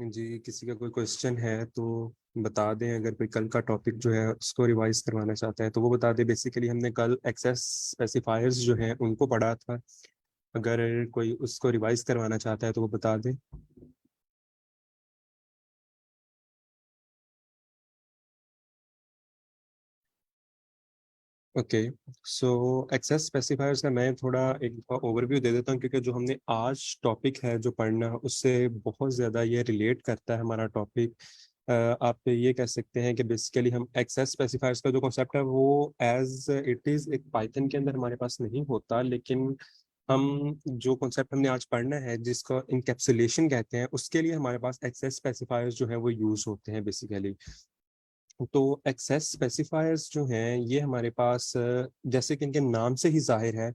जी, किसी का कोई क्वेश्चन है तो बता दें। अगर कोई कल का टॉपिक जो है उसको रिवाइज करवाना चाहता है तो वो बता दे। बेसिकली हमने कल एक्सेस स्पेसिफायर्स जो हैं उनको पढ़ा था। अगर कोई उसको रिवाइज करवाना चाहता है तो वो बता दे। ओके, सो एक्सेस स्पेसिफायर्स का मैं थोड़ा एक ओवरव्यू दे देता हूँ, क्योंकि जो हमने आज टॉपिक है जो पढ़ना है उससे बहुत ज़्यादा ये रिलेट करता है हमारा टॉपिक। आप ये कह सकते हैं कि बेसिकली हम एक्सेस स्पेसिफायर्स का जो कॉन्सेप्ट है वो एज इट इज़ एक पाइथन के अंदर हमारे पास नहीं होता, लेकिन हम जो कॉन्सेप्ट हमने आज पढ़ना है जिसको इनकैप्सुलेशन कहते हैं, उसके लिए हमारे पास एक्सेस स्पेसिफायर्स जो है वो यूज़ होते हैं बेसिकली। तो एक्सेस स्पेसिफायर्स जो हैं ये हमारे पास जैसे कि इनके नाम से ही जाहिर है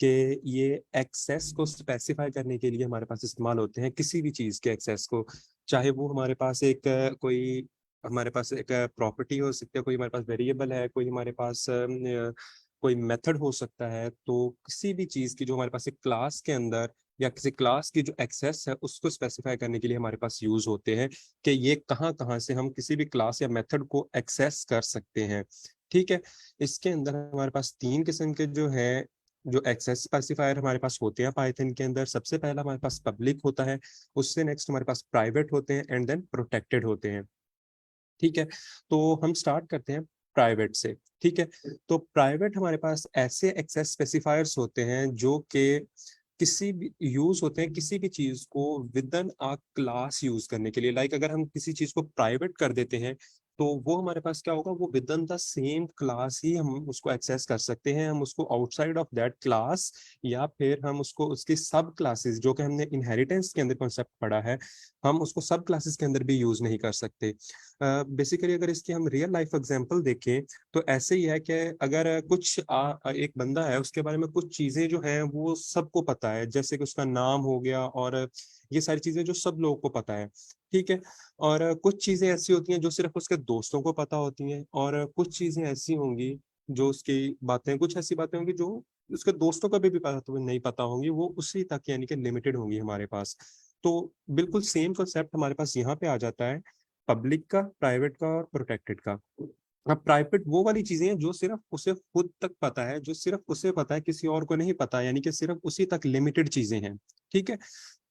कि ये एक्सेस को स्पेसिफाई करने के लिए हमारे पास इस्तेमाल होते हैं। किसी भी चीज़ के एक्सेस को, चाहे वो हमारे पास एक कोई हमारे पास एक प्रॉपर्टी हो सकती है, कोई हमारे पास वेरिएबल है, कोई हमारे पास कोई मेथड हो सकता है। तो किसी भी चीज़ की जो हमारे पास एक क्लास के अंदर या किसी क्लास की जो एक्सेस है उसको स्पेसिफाई करने के लिए हमारे पास यूज होते हैं कि ये कहाँ कहाँ से हम किसी भी क्लास या मेथड को एक्सेस कर सकते हैं। ठीक है, इसके अंदर हमारे पास तीन किस्म के जो है जो एक्सेस स्पेसिफायर हमारे पास होते हैं पाइथन के अंदर। सबसे पहला हमारे पास पब्लिक होता है, उससे नेक्स्ट हमारे पास प्राइवेट होते हैं, एंड देन प्रोटेक्टेड होते हैं। ठीक है, तो हम स्टार्ट करते हैं प्राइवेट से। ठीक है, तो प्राइवेट हमारे पास ऐसे एक्सेस स्पेसिफायर्स होते हैं जो कि किसी भी यूज होते हैं किसी भी चीज को with in a class use करने के लिए। लाइक अगर हम किसी चीज को प्राइवेट कर देते हैं तो वो हमारे पास क्या होगा, वो within the same class ही हम उसको एक्सेस कर सकते हैं। हम उसको आउटसाइड ऑफ दैट क्लास या फिर हम उसको उसकी सब क्लासेस, जो कि हमने इनहेरिटेंस के अंदर कॉन्सेप्ट पढ़ा है, हम उसको सब क्लासेस के अंदर भी यूज नहीं कर सकते। बेसिकली अगर इसकी हम रियल लाइफ एग्जांपल देखें तो ऐसे ही है कि अगर एक बंदा है, उसके बारे में कुछ चीजें जो हैं वो सबको पता है, जैसे कि उसका नाम हो गया और ये सारी चीजें जो सब लोगों को पता है। ठीक है, और कुछ चीजें ऐसी होती हैं जो सिर्फ उसके दोस्तों को पता होती हैं, और कुछ चीजें ऐसी होंगी जो उसकी बातें, कुछ ऐसी बातें होंगी जो उसके दोस्तों को भी पता तो नहीं पता होंगी, वो उसी तक यानी कि लिमिटेड होंगी हमारे पास। तो बिल्कुल सेम कॉन्सेप्ट हमारे पास यहाँ पे आ जाता है, पब्लिक का, प्राइवेट का और प्रोटेक्टेड का। अब प्राइवेट वो वाली चीजें हैं जो सिर्फ उसे खुद तक पता है, जो सिर्फ उसे पता है, किसी और को नहीं पता, यानी कि सिर्फ उसी तक लिमिटेड चीजें हैं। ठीक है,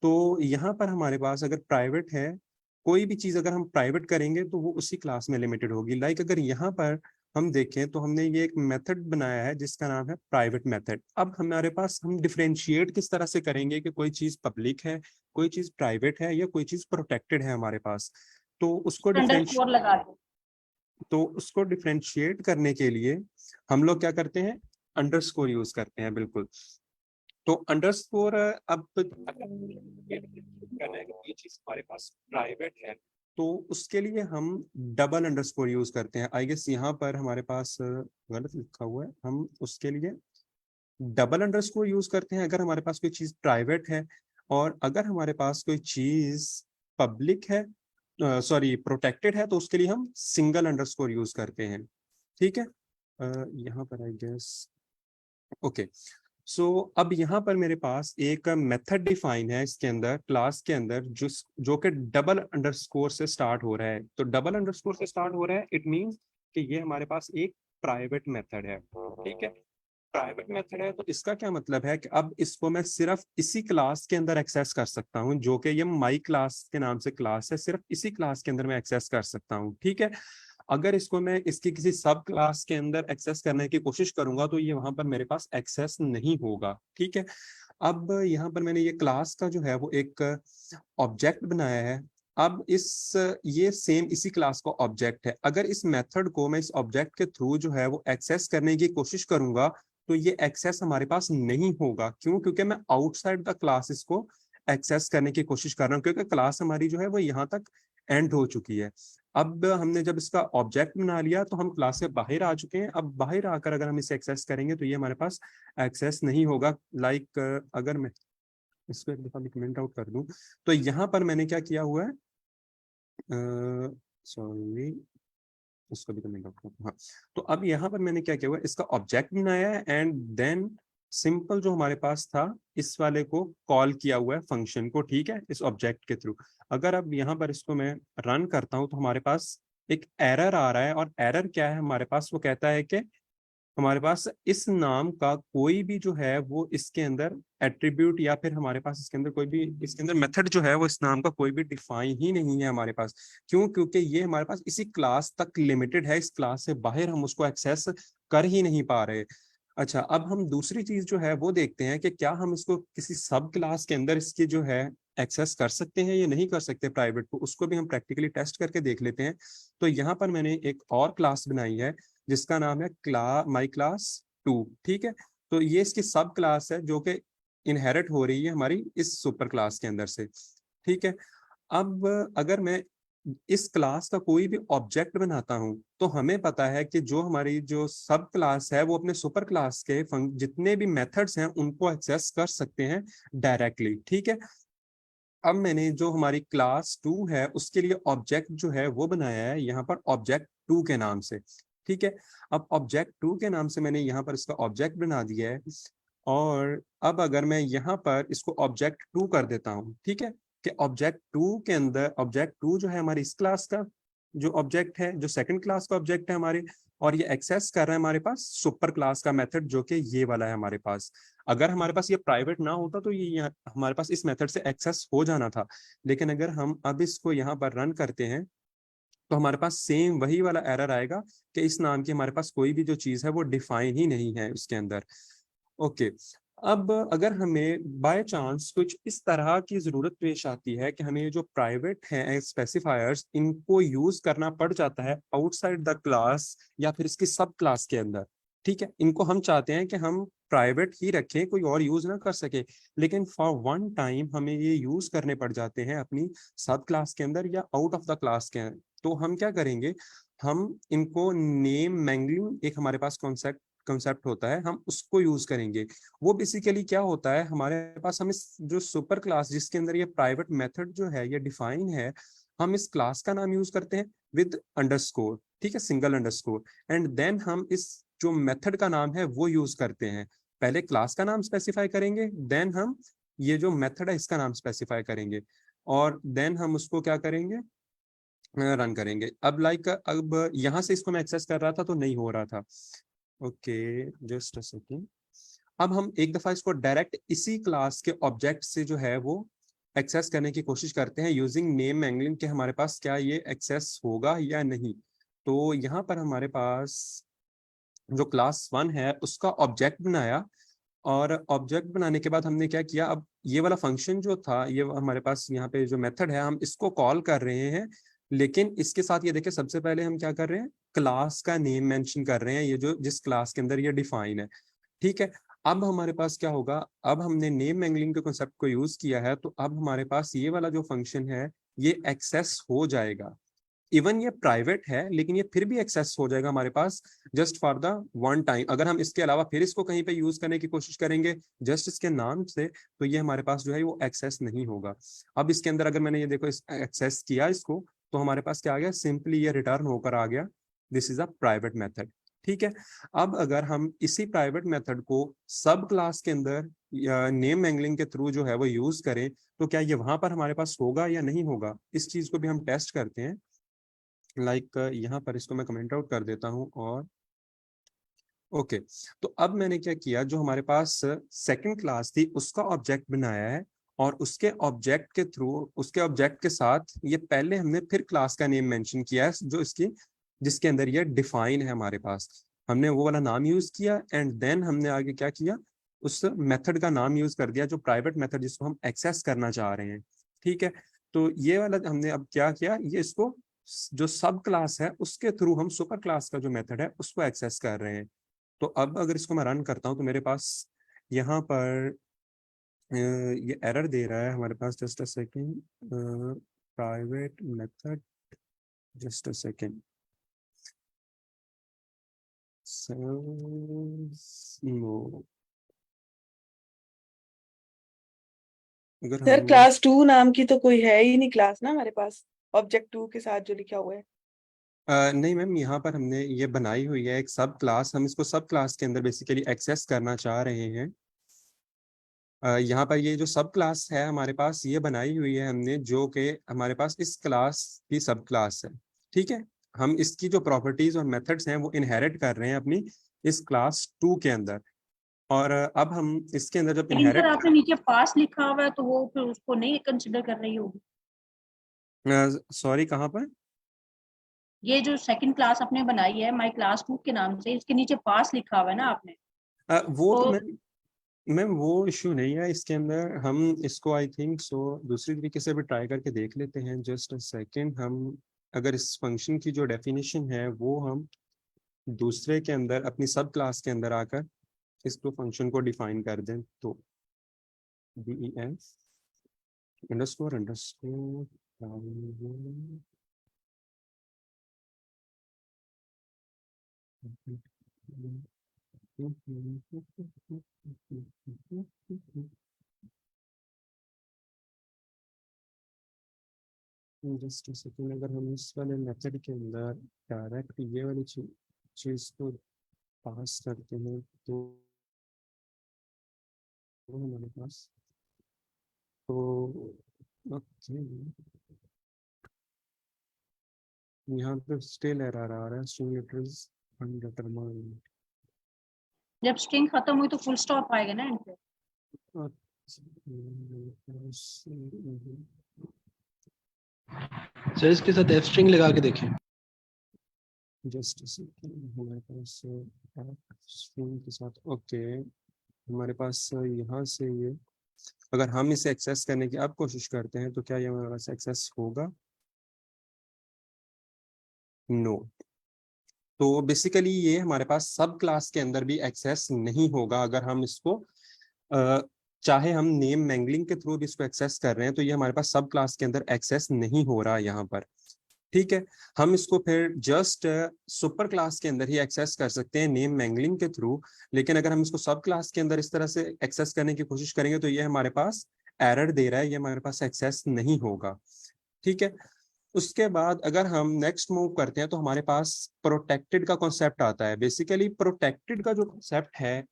तो यहाँ पर हमारे पास अगर प्राइवेट है, कोई भी चीज अगर हम प्राइवेट करेंगे तो वो उसी क्लास में लिमिटेड होगी। लाइक अगर यहाँ पर हम देखें तो हमने ये एक मेथड बनाया है जिसका नाम है प्राइवेट मेथड। अब हमारे पास हम डिफरेंशिएट किस तरह से करेंगे कि कोई चीज पब्लिक है, कोई चीज प्राइवेट है, या कोई चीज प्रोटेक्टेड है हमारे पास। तो उसको डिफरेंश अंडरस्कोर लगा दो। तो उसको डिफरेंशिएट करने के लिए हम लोग क्या करते हैं, अंडरस्कोर यूज करते हैं। बिल्कुल, तो अंडरस्कोर अब करना है कि ये चीज हमारे पास प्राइवेट है तो उसके लिए हम डबल अंडरस्कोर यूज करते हैं। आई गेस यहाँ पर हमारे पास गलत लिखा हुआ है, हम उसके लिए डबल अंडरस्कोर यूज करते हैं अगर हमारे पास कोई चीज प्राइवेट है। और अगर हमारे पास कोई चीज पब्लिक है, सॉरी प्रोटेक्टेड है, तो उसके लिए हम सिंगल अंडरस्कोर यूज करते हैं। ठीक है, यहाँ पर आई गेस ओके। सो अब यहाँ पर मेरे पास एक मेथड डिफाइन है इसके अंदर, क्लास के अंदर, जो कि डबल अंडरस्कोर से स्टार्ट हो रहा है। तो डबल अंडरस्कोर से स्टार्ट हो रहा है, इट मींस कि ये हमारे पास एक प्राइवेट मेथड है। ठीक है, प्राइवेट मेथड है तो इसका क्या मतलब है कि अब इसको मैं सिर्फ इसी क्लास के अंदर एक्सेस कर सकता हूँ, जो कि ये माई क्लास के नाम से क्लास है, सिर्फ इसी क्लास के अंदर मैं एक्सेस कर सकता हूँ। ठीक है, अगर इसको मैं इसकी किसी सब क्लास के अंदर एक्सेस करने की कोशिश करूंगा तो ये वहां पर मेरे पास एक्सेस नहीं होगा। ठीक है, अब यहाँ पर मैंने ये क्लास का जो है वो एक ऑब्जेक्ट बनाया है। अब इस ये सेम इसी क्लास का ऑब्जेक्ट है। अगर इस मेथड को मैं इस ऑब्जेक्ट के थ्रू जो है वो एक्सेस करने की कोशिश करूंगा तो ये एक्सेस हमारे पास नहीं होगा। क्यों? क्योंकि मैं आउटसाइड द क्लास इसको एक्सेस करने की कोशिश कर रहा हूँ, क्योंकि क्लास हमारी जो है वो यहाँ तक एंड हो चुकी है। अब हमने जब इसका ऑब्जेक्ट बना लिया तो हम क्लास से बाहर आ चुके हैं। अब बाहर आकर अगर हम इसे एक्सेस करेंगे तो ये हमारे पास एक्सेस नहीं होगा। लाइक अगर मैं इसको एक दफा कमेंट आउट कर दूं तो यहाँ पर मैंने क्या किया हुआ है, सॉरी उसको भी कमेंट आउट कर, हाँ। तो अब यहाँ पर मैंने क्या किया हुआ है, इसका ऑब्जेक्ट बनाया है, एंड देन सिंपल जो हमारे पास था इस वाले को कॉल किया हुआ है फंक्शन को, ठीक है, इस ऑब्जेक्ट के थ्रू। अगर अब यहाँ पर इसको मैं रन करता हूँ तो हमारे पास एक एरर आ रहा है, और एरर क्या है हमारे पास, वो कहता है कि हमारे पास इस नाम का कोई भी जो है वो इसके अंदर एट्रीब्यूट, या फिर हमारे पास इसके अंदर कोई भी, इसके अंदर मेथड जो है वो इस नाम का कोई भी डिफाइन ही नहीं है हमारे पास। क्यों? क्योंकि ये हमारे पास इसी क्लास तक लिमिटेड है, इस क्लास से बाहर हम उसको एक्सेस कर ही नहीं पा रहे। अच्छा, अब हम दूसरी चीज जो है वो देखते हैं कि क्या हम इसको किसी सब क्लास के अंदर इसकी जो है एक्सेस कर सकते हैं या नहीं कर सकते प्राइवेट को, उसको भी हम प्रैक्टिकली टेस्ट करके देख लेते हैं। तो यहाँ पर मैंने एक और क्लास बनाई है जिसका नाम है माई क्लास 2, ठीक है। तो ये इसकी सब क्लास है जो कि इनहेरिट हो रही है हमारी इस सुपर क्लास के अंदर से, ठीक है। अब अगर मैं इस क्लास का कोई भी ऑब्जेक्ट बनाता हूं तो हमें पता है कि जो हमारी जो सब क्लास है वो अपने सुपर क्लास के जितने भी मेथड्स हैं उनको एक्सेस कर सकते हैं डायरेक्टली, ठीक है। अब मैंने जो हमारी क्लास 2 है उसके लिए ऑब्जेक्ट जो है वो बनाया है यहाँ पर ऑब्जेक्ट 2 के नाम से, ठीक है। अब ऑब्जेक्ट 2 के नाम से मैंने यहाँ पर इसका ऑब्जेक्ट बना दिया है, और अब अगर मैं यहाँ पर इसको ऑब्जेक्ट 2 कर देता हूँ, ठीक है, कि ऑब्जेक्ट 2 के अंदर ऑब्जेक्ट 2 जो है हमारी इस क्लास का जो ऑब्जेक्ट है, जो सेकंड क्लास का ऑब्जेक्ट है हमारे, और ये एक्सेस कर रहा है हमारे पास सुपर क्लास का मेथड जो कि ये वाला है हमारे पास। अगर हमारे पास ये प्राइवेट ना होता तो ये हमारे पास इस मेथड से एक्सेस हो जाना था। लेकिन अगर हम अब इसको यहाँ पर रन करते हैं तो हमारे पास सेम वही वाला एरर आएगा कि इस नाम की हमारे पास कोई भी जो चीज है वो डिफाइन ही नहीं है उसके अंदर। ओके। अब अगर हमें बाय चांस कुछ इस तरह की जरूरत पेश आती है कि हमें जो प्राइवेट हैं स्पेसिफायर्स इनको यूज करना पड़ जाता है आउटसाइड द क्लास या फिर इसकी सब क्लास के अंदर, ठीक है, इनको हम चाहते हैं कि हम प्राइवेट ही रखें, कोई और यूज ना कर सके, लेकिन फॉर वन टाइम हमें ये यूज करने पड़ जाते हैं अपनी सब क्लास के अंदर या आउट ऑफ द क्लास के अंदर। तो हम क्या करेंगे, हम इनको नेम मैंगलिंग एक हमारे पास कॉन्सेप्ट कंसेप्ट होता है, हम उसको यूज करेंगे। वो बेसिकली क्या होता है, हमारे पास हम इस जो सुपर क्लास जिसके अंदर ये प्राइवेट मेथड जो है ये डिफाइन है, हम इस क्लास का नाम यूज करते हैं विद अंडरस्कोर, ठीक है, सिंगल अंडरस्कोर, एंड देन हम इस जो मेथड का नाम है वो यूज करते हैं। पहले क्लास का नाम स्पेसिफाई करेंगे, देन हम ये जो मेथड है इसका नाम स्पेसिफाई करेंगे, और देन हम उसको क्या करेंगे, रन करेंगे। अब लाइक अब यहाँ से इसको मैं एक्सेस कर रहा था तो नहीं हो रहा था। Okay, just a second. अब हम एक दफा इसको डायरेक्ट इसी क्लास के ऑब्जेक्ट से जो है वो एक्सेस करने की कोशिश करते हैं यूजिंग नेम एंगलिंग के हमारे पास क्या ये एक्सेस होगा या नहीं। तो यहाँ पर हमारे पास जो क्लास 1 है उसका ऑब्जेक्ट बनाया, और ऑब्जेक्ट बनाने के बाद हमने क्या किया, अब ये वाला फंक्शन जो था ये हमारे पास यहाँ पे जो मेथड है हम इसको कॉल कर रहे हैं, लेकिन इसके साथ ये देखिए सबसे पहले हम क्या कर रहे हैं, क्लास का नेम मेंशन कर रहे हैं, ये जो जिस क्लास के अंदर ये डिफाइन है, ठीक है। अब हमारे पास क्या होगा, अब हमने नेम एंगलिंग के कॉन्सेप्ट को यूज किया है तो अब हमारे पास ये वाला जो फंक्शन है ये एक्सेस हो जाएगा। इवन ये प्राइवेट है लेकिन ये फिर भी एक्सेस हो जाएगा हमारे पास just for the one time. अगर हम इसके अलावा फिर इसको कहीं पे यूज करने की कोशिश करेंगे जस्ट इसके नाम से, तो ये हमारे पास जो है वो एक्सेस नहीं होगा। अब इसके अंदर अगर मैंने ये देखो इस एक्सेस किया इसको, तो हमारे पास क्या आ गया, सिंपली ये रिटर्न होकर आ गया, this is a private method, ठीक है। अब अगर हम इसी प्राइवेट मेथड को सब क्लास के अंदर या नेम एंगलिंग के थ्रू जो है वो यूज करें, तो क्या ये वहां पर हमारे पास होगा या नहीं होगा, इस चीज को भी हम टेस्ट करते हैं। लाइक यहाँ पर इसको मैं कमेंट आउट कर देता हूँ, और ओके। तो अब मैंने क्या किया, जो हमारे पास सेकंड क्लास थी उसका ऑब्जेक्ट बनाया है, और उसके ऑब्जेक्ट के थ्रू उसके ऑब्जेक्ट के साथ ये पहले हमने फिर क्लास का नेम मेंशन किया है जो इसकी जिसके अंदर ये डिफाइन है हमारे पास, हमने वो वाला नाम यूज किया, एंड देन हमने आगे क्या किया, उस मेथड का नाम यूज कर दिया जो प्राइवेट मेथड जिसको हम एक्सेस करना चाह रहे हैं, ठीक है। तो ये वाला हमने अब क्या किया, ये इसको जो सब क्लास है उसके थ्रू हम सुपर क्लास का जो मेथड है उसको एक्सेस कर रहे हैं। तो अब अगर इसको मैं रन करता हूँ तो मेरे पास यहाँ पर ये एरर दे रहा है हमारे पास, just a second, private method, just a second, no. अगर सर हम क्लास 2 नाम की तो कोई है ही नहीं क्लास ना हमारे पास, ऑब्जेक्ट 2 के साथ जो लिखा हुआ है। नहीं मैम, यहाँ पर हमने ये बनाई हुई है एक सब क्लास, हम इसको सब क्लास के अंदर बेसिकली एक्सेस करना चाह रहे हैं। यहाँ पर ये जो सब क्लास है हमारे पास, ये बनाई हुई है हमने, जो कि हमारे पास इस क्लास की सब क्लास है। ठीक है, हम इसकी जो प्रॉपर्टीज और मेथड्स हैं वो इनहेरिट कर रहे हैं अपनी इस क्लास 2 के अंदर। और अब हम इसके अंदर जब लेकिन सर इनहेरिट, आपने नीचे पास लिखा हुआ है तो वो फिर उसको नहीं कंसिडर कर रही होगी। सॉरी कहाँ पर? ये जो सेकंड क्लास आपने बनाई है माई क्लास 2 के नाम से, इसके नीचे पास लिखा हुआ है ना आपने। वो तो तो मैम वो इश्यू नहीं है इसके अंदर। हम इसको आई थिंक सो दूसरी तरीके से भी ट्राई करके देख लेते हैं। जस्ट अ सेकेंड, हम अगर इस फंक्शन की जो डेफिनेशन है वो हम दूसरे के अंदर अपनी सब क्लास के अंदर आकर इसको फंक्शन को डिफाइन कर दें तो DEF underscore underscore just second, अगर हम इस वाले मेथड के अंदर डायरेक्ट ये वाली चीज को पास करते हैं तो हमारे पास तो ओके, यहाँ पे स्टिल एरर आ रहा है, स्ट्रिंग एड्रेस अनडिटरमाइंड। जब स्ट्रिंग खत्म हुई तो फुल स्टॉप आएगा ना एंड पे। सर इसके साथ एफ स्ट्रिंग लगा के देखें। जस्ट हमारे पास स्ट्रिंग के साथ ओके, हमारे पास यहाँ से ये अगर हम इसे एक्सेस करने की अब कोशिश करते हैं तो क्या ये हमारे पास एक्सेस होगा? नो। तो बेसिकली ये हमारे पास सब क्लास के अंदर भी एक्सेस नहीं होगा। अगर हम इसको चाहे हम नेम मैंगलिंग के थ्रू भी इसको एक्सेस कर रहे हैं तो ये हमारे पास सब क्लास के अंदर एक्सेस नहीं हो रहा यहाँ पर। ठीक है, हम इसको फिर जस्ट सुपर क्लास के अंदर ही एक्सेस कर सकते हैं नेम मैंगलिंग के थ्रू। लेकिन अगर हम इसको सब क्लास के अंदर इस तरह से एक्सेस करने की कोशिश करेंगे तो ये हमारे पास एरर दे रहा है, ये हमारे पास एक्सेस नहीं होगा। ठीक है, उसके बाद अगर हम नेक्स्ट मूव करते हैं तो हमारे पास प्रोटेक्टेड का कॉन्सेप्ट आता है। बेसिकली प्रोटेक्टेड का जो कॉन्सेप्ट है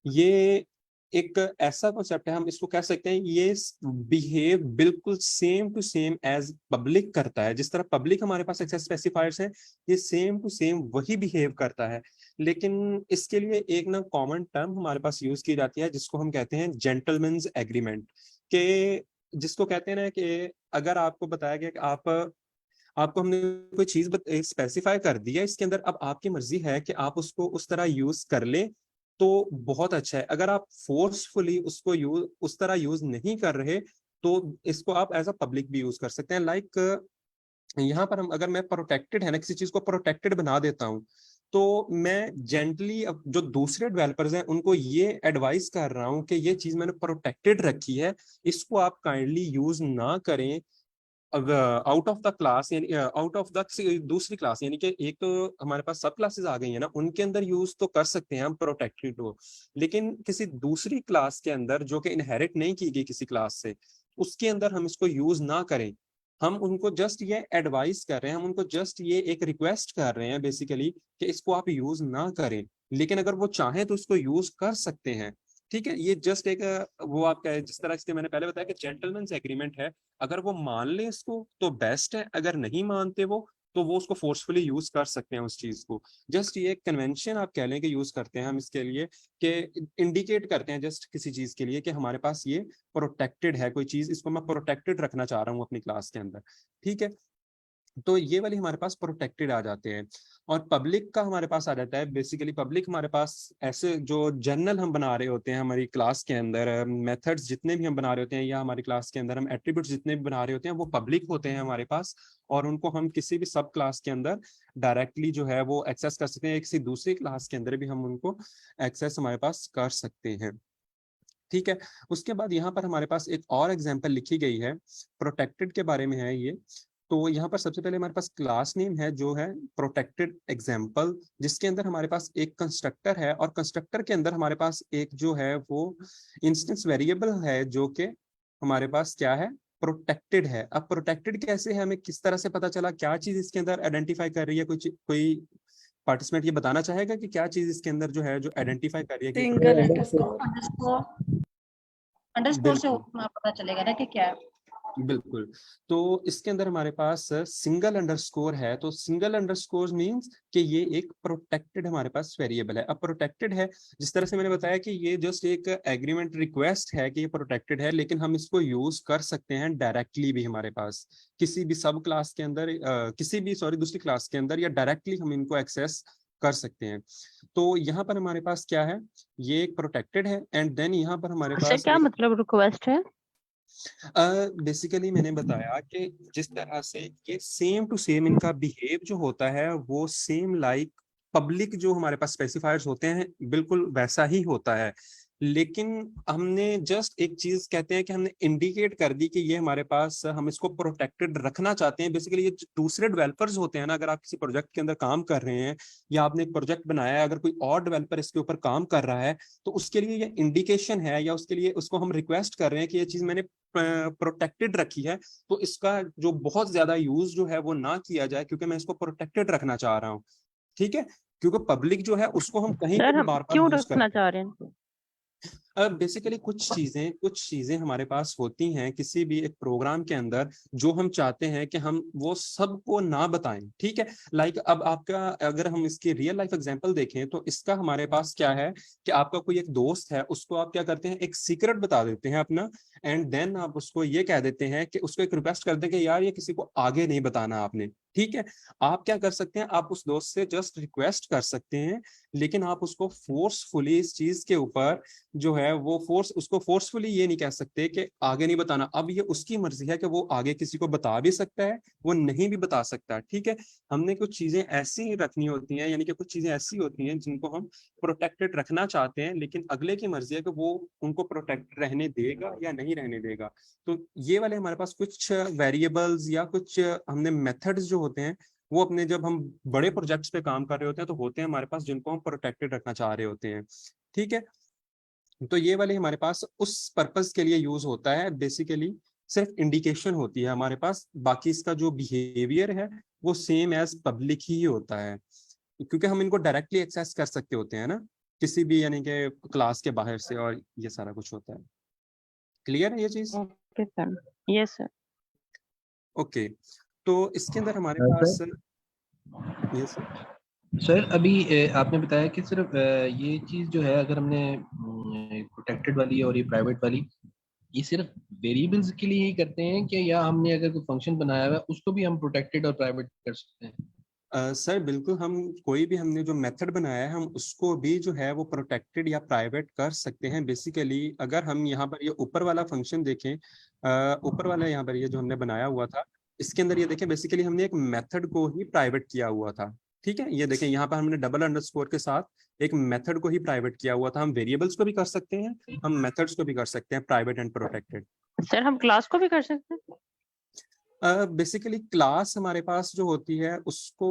ये एक ऐसा कॉन्सेप्ट है, हम इसको कह सकते हैं ये बिहेव बिल्कुल same to same as public करता है। जिस तरह पब्लिक हमारे पास एक्सेस स्पेसिफायर्स है, ये सेम टू सेम वही बिहेव करता है। लेकिन इसके लिए एक ना कॉमन टर्म हमारे पास यूज की जाती है जिसको हम कहते हैं जेंटलमैन्स एग्रीमेंट के, जिसको कहते हैं ना कि अगर आपको बताया गया कि आपको हमने कोई चीज स्पेसिफाई कर दी है इसके अंदर, अब आपकी मर्जी है कि आप उसको उस तरह यूज कर ले तो बहुत अच्छा है। अगर आप फोर्सफुली उसको यूज उस तरह यूज नहीं कर रहे तो इसको आप एज अ पब्लिक भी यूज कर सकते हैं। लाइक यहाँ पर हम अगर मैं प्रोटेक्टेड है ना किसी चीज को प्रोटेक्टेड बना देता हूँ तो मैं जेंटली अब जो दूसरे डेवलपर्स हैं उनको ये एडवाइस कर रहा हूँ कि ये चीज मैंने प्रोटेक्टेड रखी है, इसको आप काइंडली यूज ना करें आउट ऑफ द क्लास, यानी आउट ऑफ द दूसरी क्लास। यानी कि एक तो हमारे पास सब क्लासेस आ गई है ना, उनके अंदर यूज तो कर सकते हैं हम प्रोटेक्टेड हो, लेकिन किसी दूसरी क्लास के अंदर जो कि इनहेरिट नहीं की गई किसी क्लास से, उसके अंदर हम इसको यूज ना करें। हम उनको जस्ट ये एडवाइस कर रहे हैं, हम उनको जस्ट ये एक रिक्वेस्ट कर रहे हैं बेसिकली कि इसको आप यूज ना करें, लेकिन अगर वो चाहें तो इसको यूज कर सकते हैं। ठीक है, ये जस्ट एक वो आपका जिस तरह से मैंने पहले बताया कि जेंटलमैन्स एग्रीमेंट है। अगर वो मान ले इसको तो बेस्ट है, अगर नहीं मानते वो तो वो उसको फोर्सफुली यूज कर सकते हैं उस चीज को। जस्ट ये कन्वेंशन आप कह लें कि यूज करते हैं हम इसके लिए कि इंडिकेट करते हैं जस्ट किसी चीज के लिए कि हमारे पास ये प्रोटेक्टेड है कोई चीज, इसको मैं प्रोटेक्टेड रखना चाह रहा हूँ अपनी क्लास के अंदर। ठीक है, तो ये वाली हमारे पास प्रोटेक्टेड आ जाते हैं। और पब्लिक का हमारे पास आ जाता है, बेसिकली पब्लिक हमारे पास ऐसे जो जर्नल हम बना रहे होते हैं हमारी क्लास के अंदर, मेथड्स जितने भी हम बना रहे होते हैं या हमारी क्लास के अंदर हम एट्रीब्यूट्स जितने भी बना रहे होते हैं वो पब्लिक होते हैं हमारे पास। और उनको हम किसी भी सब क्लास के अंदर डायरेक्टली जो है वो एक्सेस कर सकते हैं, किसी दूसरी क्लास के अंदर भी हम उनको एक्सेस हमारे पास कर सकते हैं। ठीक है, उसके बाद यहाँ पर हमारे पास एक और एग्जांपल लिखी गई है प्रोटेक्टेड के बारे में है ये। तो यहाँ पर सबसे पहले हमारे पास क्लास नेम है जो है प्रोटेक्टेड एग्जाम्पल, जिसके अंदर हमारे पास एक कंस्ट्रक्टर है और कंस्ट्रक्टर के अंदर हमारे पास एक जो है वो इंस्टेंस वेरिएबल है जो कि हमारे पास क्या है, प्रोटेक्टेड है। अब प्रोटेक्टेड कैसे है, हमें किस तरह से पता चला, क्या चीज इसके अंदर आइडेंटिफाई कर रही है? कोई पार्टिसिपेंट ये बताना चाहेगा कि क्या चीज इसके अंदर जो है जो आइडेंटिफाई कर रही है कि सिंगल अंडरस्कोर अंडरस्कोर से बिल्कुल पता चलेगा ना कि क्या है। बिल्कुल। तो इसके अंदर हमारे पास सिंगल अंडरस्कोर है, तो सिंगल अंडरस्कोर मींस कि ये एक प्रोटेक्टेड हमारे पास वेरिएबल है। अब प्रोटेक्टेड है, जिस तरह से मैंने बताया कि ये जस्ट एक एग्रीमेंट रिक्वेस्ट है कि ये प्रोटेक्टेड है, लेकिन हम इसको यूज कर सकते हैं डायरेक्टली भी हमारे पास किसी भी सब क्लास के अंदर, किसी भी दूसरी क्लास के अंदर, या डायरेक्टली हम इनको एक्सेस कर सकते हैं। तो यहाँ पर हमारे पास क्या है, ये एक प्रोटेक्टेड है, एंड देन यहाँ पर हमारे इससे पास क्या मतलब रिक्वेस्ट है? बेसिकली मैंने बताया कि जिस तरह से ये सेम टू सेम इनका बिहेव जो होता है वो सेम लाइक पब्लिक जो हमारे पास स्पेसिफायर्स होते हैं बिल्कुल वैसा ही होता है, लेकिन हमने जस्ट एक चीज कहते हैं कि हमने इंडिकेट कर दी कि ये हमारे पास, हम इसको प्रोटेक्टेड रखना चाहते हैं। बेसिकली ये दूसरे डेवलपर्स होते हैं ना, अगर आप किसी प्रोजेक्ट के अंदर काम कर रहे हैं या आपने एक प्रोजेक्ट बनाया है, अगर कोई और डेवलपर इसके ऊपर काम कर रहा है तो उसके लिए ये इंडिकेशन है, या उसके लिए उसको हम रिक्वेस्ट कर रहे हैं कि ये चीज मैंने प्रोटेक्टेड रखी है, तो इसका जो बहुत ज्यादा यूज जो है वो ना किया जाए, क्योंकि मैं इसको प्रोटेक्टेड रखना चाह रहा हूँ। ठीक है, क्योंकि पब्लिक जो है उसको हम कहीं पे सर भी हम बार बार क्यों यूज रखना करते चाह रहे हैं? हैं। बेसिकली कुछ चीजें हमारे पास होती हैं किसी भी एक प्रोग्राम के अंदर, जो हम चाहते हैं कि हम वो सबको ना बताएं। ठीक है, लाइक अब आपका, अगर हम इसकी रियल लाइफ एग्जांपल देखें तो इसका हमारे पास क्या है कि आपका कोई एक दोस्त है, उसको आप क्या करते हैं, एक सीक्रेट बता देते हैं अपना, एंड देन आप उसको ये कह देते हैं कि उसको एक रिक्वेस्ट करते हैं कि यार ये किसी को आगे नहीं बताना आपने। ठीक है, आप क्या कर सकते हैं, आप उस दोस्त से जस्ट रिक्वेस्ट कर सकते हैं, लेकिन आप उसको फोर्सफुली इस चीज के ऊपर जो है वो उसको फोर्सफुली ये नहीं कह सकते कि आगे नहीं बताना। अब ये उसकी मर्जी है कि वो आगे किसी को बता भी सकता है, वो नहीं भी बता सकता। ठीक है, हमने कुछ चीजें ऐसी रखनी होती हैं, यानी कि कुछ चीजें ऐसी होती हैं जिनको हम प्रोटेक्टेड रखना चाहते हैं, लेकिन अगले की मर्जी है कि वो उनको प्रोटेक्ट रहने देगा या नहीं रहने देगा। तो ये वाले हमारे पास कुछ वेरिएबल्स या कुछ हमने मेथड्स जो होते हैं, वो अपने जब हम बड़े प्रोजेक्ट्स पे काम कर रहे होते हैं तो होते हैं हमारे पास, जिनको हम प्रोटेक्टेड रखना चाह रहे होते हैं। ठीक है, तो ये वाले हमारे पास उस पर्पस के लिए यूज होता है। बेसिकली सिर्फ इंडिकेशन होती है हमारे पास, बाकी इसका जो बिहेवियर है वो सेम एज पब्लिक ही होता है, क्योंकि हम इनको डायरेक्टली एक्सेस कर सकते होते हैं ना, किसी भी यानी कि क्लास के बाहर से, और ये सारा कुछ होता है। क्लियर है ये चीज? Okay sir, yes sir. Okay, तो इसके अंदर हमारे हाँ, पास सर। ये सर सर अभी आपने बताया कि सिर्फ ये चीज जो है, अगर हमने प्रोटेक्टेड वाली और ये प्राइवेट वाली, ये सिर्फ वेरिएबल्स के लिए ही करते हैं कि, या हमने अगर कोई फंक्शन बनाया हुआ है उसको भी हम प्रोटेक्टेड और प्राइवेट कर सकते हैं? सर बिल्कुल, हम कोई भी हमने जो मेथड बनाया है हम उसको भी जो है वो प्रोटेक्टेड या प्राइवेट कर सकते हैं। बेसिकली अगर हम यहाँ पर ये ऊपर वाला फंक्शन देखें, ऊपर वाला यहाँ पर ये जो हमने बनाया हुआ था, इसके अंदर ये देखें, बेसिकली हमने एक मेथड को ही प्राइवेट किया हुआ था। ठीक है, ये देखें यहाँ पर हमने डबल अंडरस्कोर के साथ एक मेथड को ही प्राइवेट किया हुआ था। हम वेरिएबल्स को भी कर सकते हैं, हम मेथड्स को भी कर सकते हैं, प्राइवेट एंड प्रोटेक्टेड। सर हम क्लास को भी कर सकते हैं? बेसिकली क्लास हमारे पास जो होती है उसको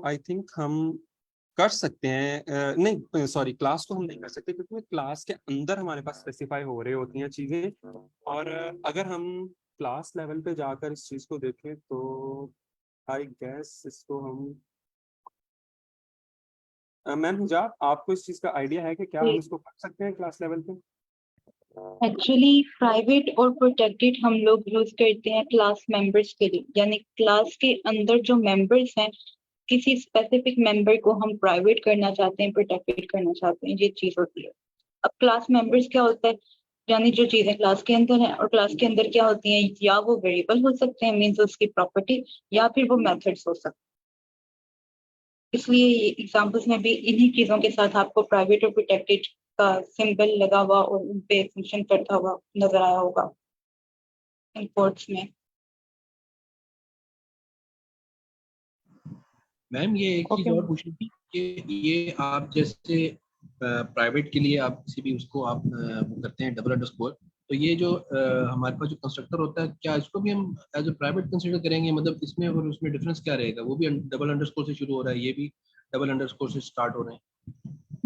आई थिंक हम कर सकते हैं, नहीं सॉरी, क्लास को हम नहीं कर सकते, क्योंकि क्लास के अंदर हमारे पास स्पेसिफाई हो रही होती हैं चीजें। और अगर हम क्लास लेवल पे जाकर इस चीज को देखें तो आई गेस इसको हम, मैम हिजाब, आपको इस चीज का आइडिया है कि क्या हम इसको कर सकते हैं क्लास लेवल पे? एक्चुअली प्राइवेट और प्रोटेक्टेड हम लोग यूज करते हैं क्लास मेंबर्स के लिए, यानी क्लास के अंदर जो मेंबर्स हैं, किसी स्पेसिफिक मेंबर को हम प्राइवेट करना चाहते हैं, प्रोटेक्टेड करना चाहते हैं, ये चीज होती है। अब क्लास मेंबर्स क्या होता है, यानी जो चीजें क्लास के अंदर हैं, और क्लास के अंदर क्या होती हैं, या वो वेरिएबल हो सकते हैं, मीन्स उसकी प्रॉपर्टी, या फिर वो मेथड्स हो सकते हैं। इसलिए एग्जाम्पल्स में भी इन्हीं चीजों के साथ आपको प्राइवेट और प्रोटेक्टेड का सिंबल लगा हुआ और उन पे फंक्शन करता हुआ नजर आया होगा इन कोड्स में। मैम ये एक चीज और पूछनी थी कि ये आप जैसे प्राइवेट के लिए आप किसी भी उसको आप वो करते हैं डबल अंडरस्कोर, तो ये जो हमारे पास जो कंस्ट्रक्टर होता है, क्या इसको भी हम एज अ प्राइवेट कंसीडर करेंगे? मतलब इसमें और उसमें डिफरेंस क्या रहेगा? वो भी डबल अंडरस्कोर से शुरू हो रहा है, ये भी डबल अंडरस्कोर से स्टार्ट हो रहे हैं?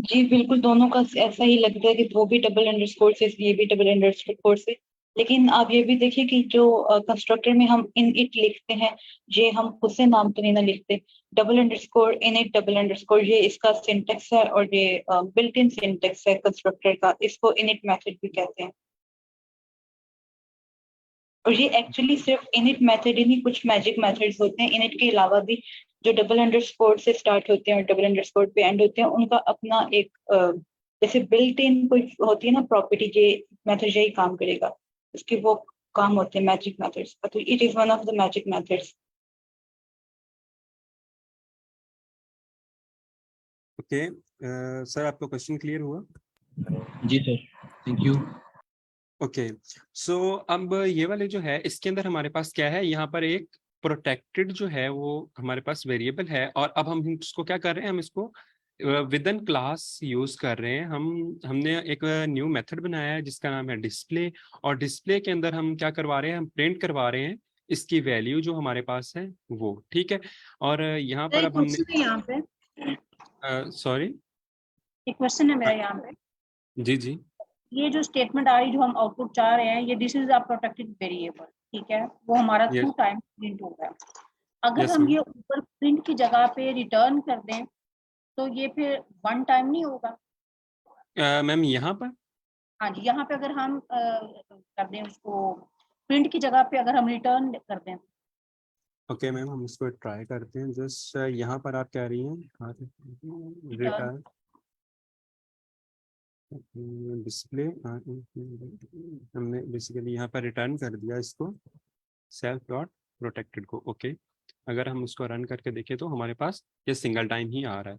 जी बिल्कुल, दोनों का ऐसा ही लगता है कि वो भी डबल अंडरस्कोर से, ये भी डबल अंडरस्कोर से, लेकिन आप ये भी देखिए कि जो कंस्ट्रक्टर में हम इन इट लिखते हैं, ये हम खुद से नाम तो नहीं ना लिखते, double underscore in it double underscore, ये इसका सिंटेक्स है और ये बिल्ट इन सिंटेक्स है कंस्ट्रक्टर का, इसको इनिट मेथड भी कहते हैं। और ये एक्चुअली सिर्फ इनिट मेथड ही नहीं, कुछ मैजिक मेथड्स होते हैं इनिट के अलावा भी, जो डबल अंडरस्कोर से स्टार्ट होते हैं और डबल अंडरस्कोर पे एंड होते हैं, उनका अपना एक जैसे बिल्ट इन कोई होती है ना प्रॉपर्टी, ये मेथड यही काम करेगा, उसके वो काम होते हैं मैजिक मेथड्स, तो it is one of the magic methods. Okay sir, आपका क्वेश्चन क्लियर हुआ? जी sir, thank you. Okay so अब ये वाले जो है इसके अंदर हमारे पास क्या है, यहाँ पर एक प्रोटेक्टेड जो है वो हमारे पास वेरिएबल है, और अब हम इसको क्या कर रहे हैं, हम इसको विद इन क्लास यूज कर रहे हैं। हमने एक न्यू मेथड बनाया है जिसका नाम है डिस्प्ले, और डिस्प्ले के अंदर हम क्या करवा रहे हैं, हम प्रिंट करवा रहे हैं इसकी वैल्यू जो हमारे पास है वो, ठीक है। और यहाँ पर अब हमने क्वेश्चन है यहाँ पे, सॉरी, एक क्वेश्चन है मेरा यहाँ पे, जी जी, ये जो स्टेटमेंट आ रही जो हम आउटपुट चाह रहे हैं, ये this is a protected variable, ठीक है, वो हमारा यस 2 टाइम प्रिंट होगा। अगर यस हम ये ऊपर प्रिंट की जगह पे रिटर्न कर दें तो ये फिर 1 टाइम नहीं होगा? मैम यहाँ पर हाँ जी, यहाँ पे अगर हम कर दें उसको प्रिंट की जगह पे, अगर हम रिटर्न कर दें, ओके मैम, हम इसको ट्राई करते हैं। जस्ट यहाँ पर आप कह रही हैं रिटर्न, रिटर्न डिस्प्ले, हमने बेसिकली यहाँ पर रिटर्न कर दिया इसको सेल्फ डॉट प्रोटेक्टेड को। ओके, अगर हम उसको रन करके देखें तो हमारे पास ये सिंगल टाइम ही आ रहा है,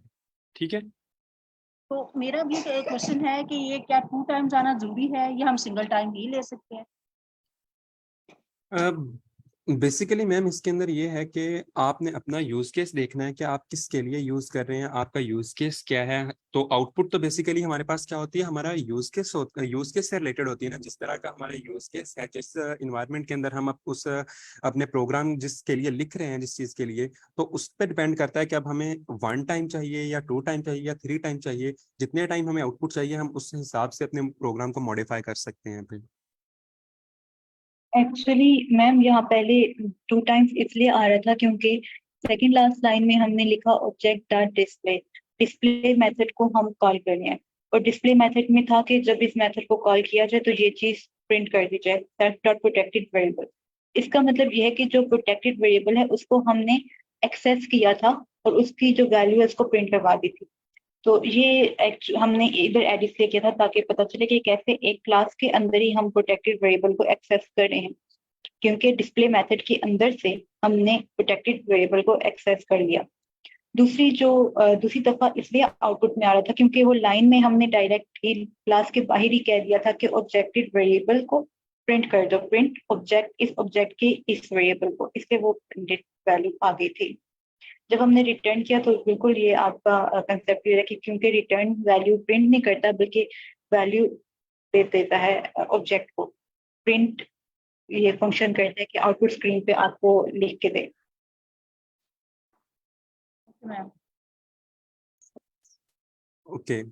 ठीक है। तो मेरा भी क्वेश्चन है कि ये क्या 2 टाइम्स आना जरूरी है या हम सिंगल टाइम ही ले सकते हैं? बेसिकली मैम इसके अंदर ये है कि आपने अपना यूज केस देखना है कि आप किसके लिए यूज कर रहे हैं, आपका यूज केस क्या है। तो आउटपुट तो बेसिकली हमारे पास क्या होती है, हमारा यूज केस से रिलेटेड होती है ना, जिस तरह का हमारा यूज केस है, जिस इन्वायरमेंट के अंदर हम उस अपने प्रोग्राम जिसके लिए लिख रहे हैं, जिस चीज के लिए, तो उस पर डिपेंड करता है कि अब हमें 1 टाइम चाहिए या 2 टाइम चाहिए या 3 टाइम चाहिए। जितने टाइम हमें आउटपुट चाहिए हम उस हिसाब से अपने प्रोग्राम को मॉडिफाई कर सकते हैं फिर। एक्चुअली मैम यहाँ पहले 2 टाइम्स इसलिए आ रहा था क्योंकि सेकंड लास्ट लाइन में हमने लिखा object dot display, display method को हम कॉल कर रहे हैं, और डिस्प्ले मेथड में था कि जब इस मेथड को कॉल किया जाए तो ये चीज प्रिंट कर दी जाए, दैट डॉट प्रोटेक्टेड वेरिएबल। इसका मतलब यह है कि जो प्रोटेक्टेड वेरिएबल है उसको हमने एक्सेस किया था और उसकी जो वैल्यू है उसको प्रिंट करवा दी थी। तो ये हमने इधर एड इसलिए किया था ताकि पता चले कि कैसे एक क्लास के अंदर ही हम प्रोटेक्टेड वेरिएबल को एक्सेस कर रहे हैं, क्योंकि डिस्प्ले मेथड के अंदर से हमने प्रोटेक्टेड वेरिएबल को एक्सेस कर लिया। दूसरी दफा इसलिए आउटपुट में आ रहा था क्योंकि वो लाइन में हमने डायरेक्ट ही क्लास के बाहर ही कह दिया था कि ऑब्जेक्टेड वेरिएबल को प्रिंट कर दो, प्रिंट ऑब्जेक्ट इस ऑब्जेक्ट के इस वेरिएबल को, इसलिए वो प्रिंटेड वैल्यू आ गई थी। जब हमने रिटर्न किया तो बिल्कुल ये आपका कंसेप्ट ये है कि क्योंकि रिटर्न वैल्यू प्रिंट नहीं करता बल्कि वैल्यू दे देता है ऑब्जेक्ट को, प्रिंट ये फंक्शन करता है कि आउटपुट स्क्रीन पे आपको लिख के दे। मैम ओके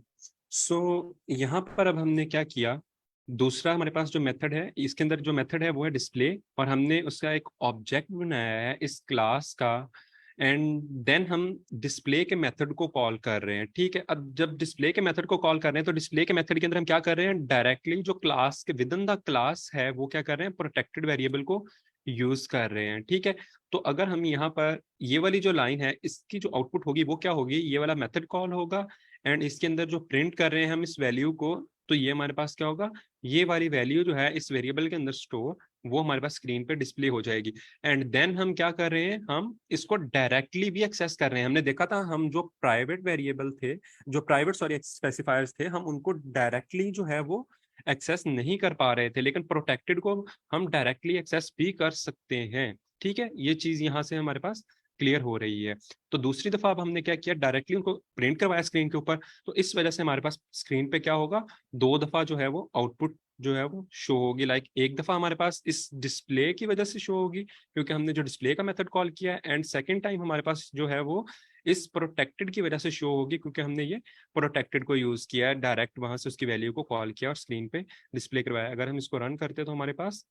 सो यहाँ पर अब हमने क्या किया, दूसरा हमारे पास जो मेथड है, इसके अंदर जो मेथड है वो है डिस्प्ले, और हमने उसका एक ऑब्जेक्ट बनाया है इस क्लास का, एंड देन हम डिस्प्ले के मेथड को कॉल कर रहे हैं, ठीक है। अब जब डिस्प्ले के मेथड को कॉल कर रहे हैं तो डिस्प्ले के मेथड के अंदर हम क्या कर रहे हैं, डायरेक्टली जो क्लास के विद इन द क्लास है वो क्या कर रहे हैं, प्रोटेक्टेड वेरिएबल को यूज कर रहे हैं, ठीक है। तो अगर हम यहाँ पर ये वाली जो लाइन है इसकी जो आउटपुट होगी वो क्या होगी, ये वाला मेथड कॉल होगा, एंड इसके अंदर जो प्रिंट कर रहे हैं हम इस वैल्यू को, तो ये हमारे पास क्या होगा, ये वाली वैल्यू जो है इस वेरिएबल के अंदर स्टोर, वो हमारे पास स्क्रीन पे डिस्प्ले हो जाएगी। एंड देन हम क्या कर रहे हैं, हम इसको डायरेक्टली भी एक्सेस कर रहे हैं। हमने देखा था हम जो प्राइवेट वेरिएबल थे, जो प्राइवेट स्पेसिफायर्स थे, हम उनको डायरेक्टली जो है वो एक्सेस नहीं कर पा रहे थे, लेकिन प्रोटेक्टेड को हम डायरेक्टली एक्सेस भी कर सकते हैं, ठीक है। ये चीज यहाँ से हमारे पास क्लियर हो रही है। तो दूसरी दफा अब हमने क्या किया, डायरेक्टली उनको प्रिंट करवाया स्क्रीन के ऊपर, तो इस वजह से हमारे पास स्क्रीन पे क्या होगा, 2 दफा जो है वो आउटपुट जो है वो शो होगी। लाइक एक दफा हमारे पास इस डिस्प्ले की वजह से शो होगी क्योंकि हमने जो डिस्प्ले का मेथड कॉल किया है, एंड सेकंड टाइम हमारे पास जो है वो इस प्रोटेक्टेड की वजह से शो होगी, क्योंकि हमने ये प्रोटेक्टेड को यूज किया है, डायरेक्ट वहां से उसकी वैल्यू को कॉल किया और स्क्रीन पे डिस्प्ले करवाया। अगर हम इसको रन करते हैं तो हमारे पास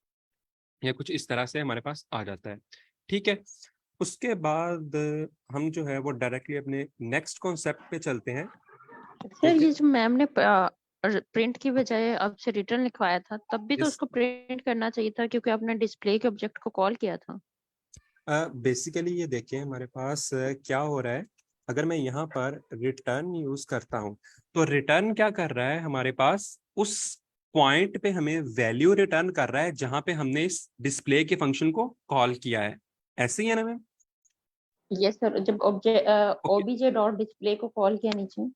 या कुछ इस तरह से हमारे पास आ जाता है। ठीक है, उसके बाद हम जो है वो डायरेक्टली अपने नेक्स्ट कॉन्सेप्ट पे चलते हैं। सर ओके, ये जो मैम ने प्रिंट की बजाय आपसे रिटर्न लिखवाया था, तब भी तो इस उसको प्रिंट करना चाहिए था, क्योंकि आपने डिस्प्ले के ऑब्जेक्ट को कॉल किया था। बेसिकली ये देखिए हमारे पास क्या हो रहा है। अगर मैं यहाँ पर रिटर्न यूज करता हूँ तो रिटर्न क्या कर रहा है, हमारे पास उस पॉइंट पे हमें वैल्यू रिटर्न कर रहा है जहां पे हमने इस डिस्प्ले के फंक्शन को कॉल किया है। ऐसे ही है ना मैम? यस सर, जब object okay OBJ dot display को कॉल किया नीचे।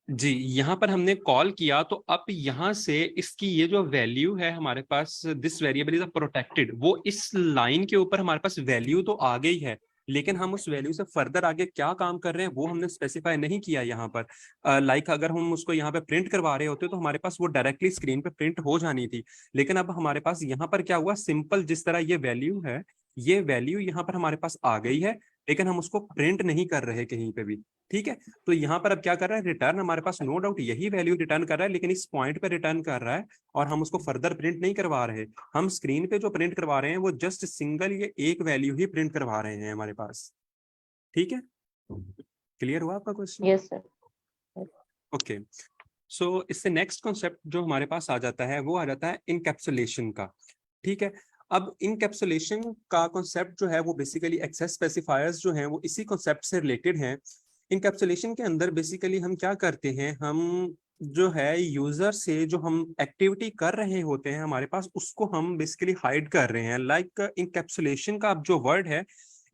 जी, यहाँ पर हमने कॉल किया तो अब यहाँ से इसकी ये जो वैल्यू है हमारे पास, दिस वेरिएबल इज प्रोटेक्टेड, वो इस लाइन के ऊपर हमारे पास वैल्यू तो आ गई है, लेकिन हम उस वैल्यू से फर्दर आगे क्या काम कर रहे हैं वो हमने स्पेसिफाई नहीं किया यहाँ पर। लाइक अगर हम उसको यहाँ पे प्रिंट करवा रहे होते तो हमारे पास वो डायरेक्टली स्क्रीन पे प्रिंट हो जानी थी, लेकिन अब हमारे पास यहाँ पर क्या हुआ, सिंपल जिस तरह ये वैल्यू है, ये वैल्यू यहाँ पर हमारे पास आ गई है, लेकिन हम उसको प्रिंट नहीं कर रहे कहीं पे भी। ठीक है, तो यहाँ पर अब क्या कर रहा है, रिटर्न हमारे पास नो डाउट यही वैल्यू रिटर्न कर रहा है, लेकिन इस पॉइंट पे रिटर्न कर रहा है और हम उसको फर्दर प्रिंट नहीं करवा रहे। हम स्क्रीन पे जो प्रिंट करवा रहे हैं वो जस्ट सिंगल ये एक वैल्यू ही प्रिंट करवा रहे हैं हमारे पास। ठीक है, क्लियर हुआ आपका क्वेश्चन? Yes sir. ओके, सो इससे नेक्स्ट कॉन्सेप्ट जो हमारे पास आ जाता है वो आ जाता है इनकैप्सुलेशन का। ठीक है, अब इनकैप्सुलेशन का कॉन्सेप्ट जो है वो बेसिकली एक्सेस स्पेसिफायर्स जो हैं वो इसी कॉन्सेप्ट से रिलेटेड हैं। इनकैप्सुलेशन के अंदर बेसिकली हम क्या करते हैं, हम जो है यूजर से जो हम एक्टिविटी कर रहे होते हैं हमारे पास, उसको हम बेसिकली हाइड कर रहे हैं। लाइक इनकैप्सुलेशन का अब जो वर्ड है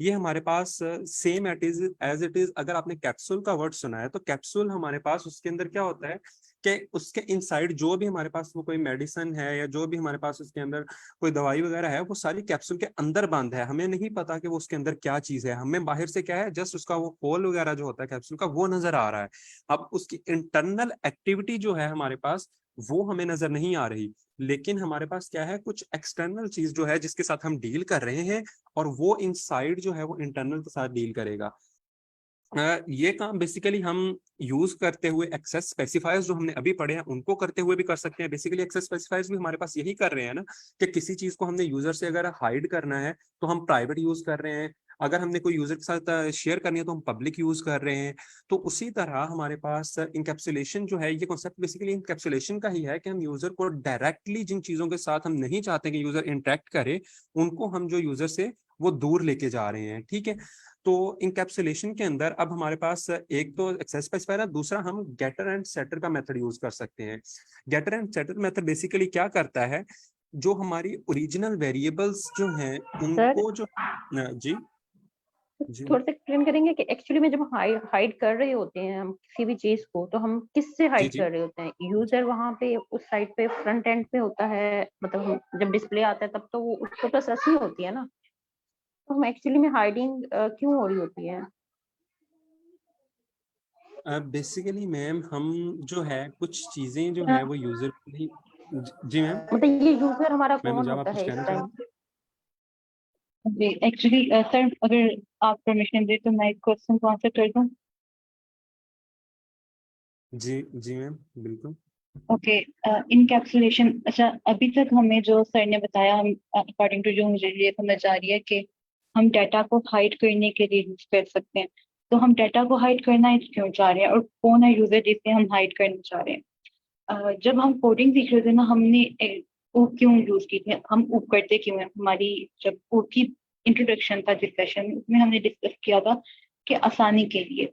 ये हमारे पास सेम एज इट इज। अगर आपने कैप्सूल का वर्ड सुना है तो कैप्सूल हमारे पास उसके अंदर क्या होता है कि उसके इनसाइड जो भी हमारे पास वो कोई मेडिसिन है या जो भी हमारे पास उसके अंदर कोई दवाई वगैरह है वो सारी कैप्सूल के अंदर बंद है। हमें नहीं पता कि वो उसके अंदर क्या चीज है, हमें बाहर से क्या है, जस्ट उसका वो होल वगैरह जो होता है कैप्सूल का वो नजर आ रहा है। अब उसकी इंटरनल एक्टिविटी जो है हमारे पास वो हमें नजर नहीं आ रही, लेकिन हमारे पास क्या है, कुछ एक्सटर्नल चीज जो है जिसके साथ हम डील कर रहे हैं और वो इनसाइड जो है वो इंटरनल के साथ डील करेगा। ये काम बेसिकली हम यूज करते हुए एक्सेस स्पेसिफायर्स जो हमने अभी पढ़े हैं उनको करते हुए भी कर सकते हैं। बेसिकली एक्सेस स्पेसिफायर्स भी हमारे पास यही कर रहे हैं ना, कि किसी चीज को हमने यूजर से अगर हाइड करना है तो हम प्राइवेट यूज कर रहे हैं, अगर हमने कोई यूजर के साथ शेयर करनी है तो हम पब्लिक यूज कर रहे हैं। तो उसी तरह हमारे पास इंकैप्सुलेशन जो है, ये कॉन्सेप्ट बेसिकली इंकैप्सुलेशन का ही है कि हम यूजर को डायरेक्टली जिन चीजों के साथ हम नहीं चाहते कि यूजर इंटरेक्ट करे, उनको हम जो यूजर से वो दूर लेके जा रहे हैं। ठीक है, तो इनकैप्सुलेशन के अंदर अब हमारे पास एक तो एक्सेस स्पेसिफायर है, दूसरा हम गेटर एंड सेटर का मेथड यूज कर सकते हैं। Getter and setter method basically क्या करता है, जो हमारी ओरिजिनल वेरिएबल्स जो हैं सर उनको जो जी जी थोड़ा सा एक्सप्लेन करेंगे कि एक्चुअली में जब हाइड कर रहे होते हैं हम किसी भी चीज को, तो हम किससे जी हाइड जी कर रहे होते हैं? यूजर वहां पे उस साइड पे फ्रंट एंड पे होता है, मतलब जब डिस्प्ले आता है तब तो वो उसको तो सच नहीं होती है ना, तो हम एक्चुअली में हाइडिंग क्यों हो रही होती है? बेसिकली मैम हम जो है कुछ चीजें जो अ, है वो यूजर नहीं। जी मैम, मतलब ये यूजर हमारा मैम कौन मुझे आप होता कुछ है इस कहना टाइम? चाहेंगे? जी एक्चुअली सर, अगर आप परमिशन दे तो मैं क्वेश्चन को आंसर कर दूं। जी जी मैम बिल्कुल। Okay, encapsulation. अच्छा, अभी तक हमें जो सर ने बताया, हम अकॉर्डिंग टू जो मुझे ये समझ आ रही है कि हम डाटा को हाइड करने के लिए यूज कर सकते हैं। तो हम डाटा को हाइड करना क्यों चाह रहे हैं और कौन है यूजर जिसे हम हाइड करना चाह रहे हैं? जब हम कोडिंग सीख रहे थे ना, हमने ऊप क्यों यूज की थी, हम ऊप करते क्यों हैं? हमारी जब ऊप की इंट्रोडक्शन था जिस सेशन में, हमने डिस्कस किया था कि आसानी के लिए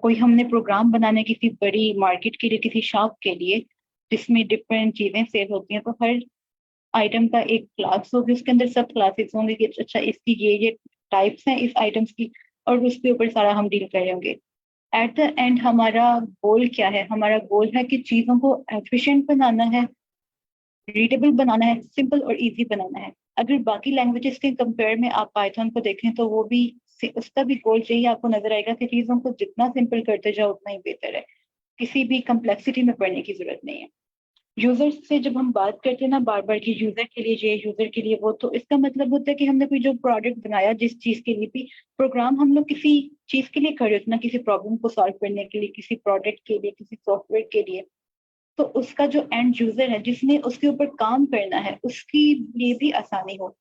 कोई हमने प्रोग्राम बनाने किसी बड़ी मार्केट के लिए, किसी शॉप के लिए जिसमें डिफरेंट चीजें सेल होती हैं, तो हर आइटम का एक क्लास होगी, उसके अंदर सब क्लासेस होंगे कि अच्छा इसकी ये टाइप्स हैं इस आइटम्स की, और उसके ऊपर सारा हम डील कर रहे होंगे। एट द एंड हमारा गोल क्या है? हमारा गोल है कि चीजों को एफिशिएंट बनाना है, रीडेबल बनाना है, सिंपल और इजी बनाना है। अगर बाकी लैंग्वेजेस के कंपेयर में आप पाइथन को देखें तो वो भी, उसका भी गोल यही आपको नजर आएगा कि चीजों को जितना सिंपल करते जाओ उतना ही बेहतर है, किसी भी कम्प्लेक्सिटी में पढ़ने की जरूरत नहीं है। यूजर से जब हम बात करते हैं ना बार बार कि यूजर के लिए ये यूजर के लिए वो, तो इसका मतलब होता है कि हमने कोई जो प्रोडक्ट बनाया जिस चीज के लिए भी प्रोग्राम हम लोग किसी चीज के लिए कर रहे होते ना, किसी प्रॉब्लम को सॉल्व करने के लिए, किसी प्रोडक्ट के लिए, किसी सॉफ्टवेयर के लिए, तो उसका जो एंड यूजर है जिसने उसके ऊपर काम करना है उसके लिए भी आसानी हो।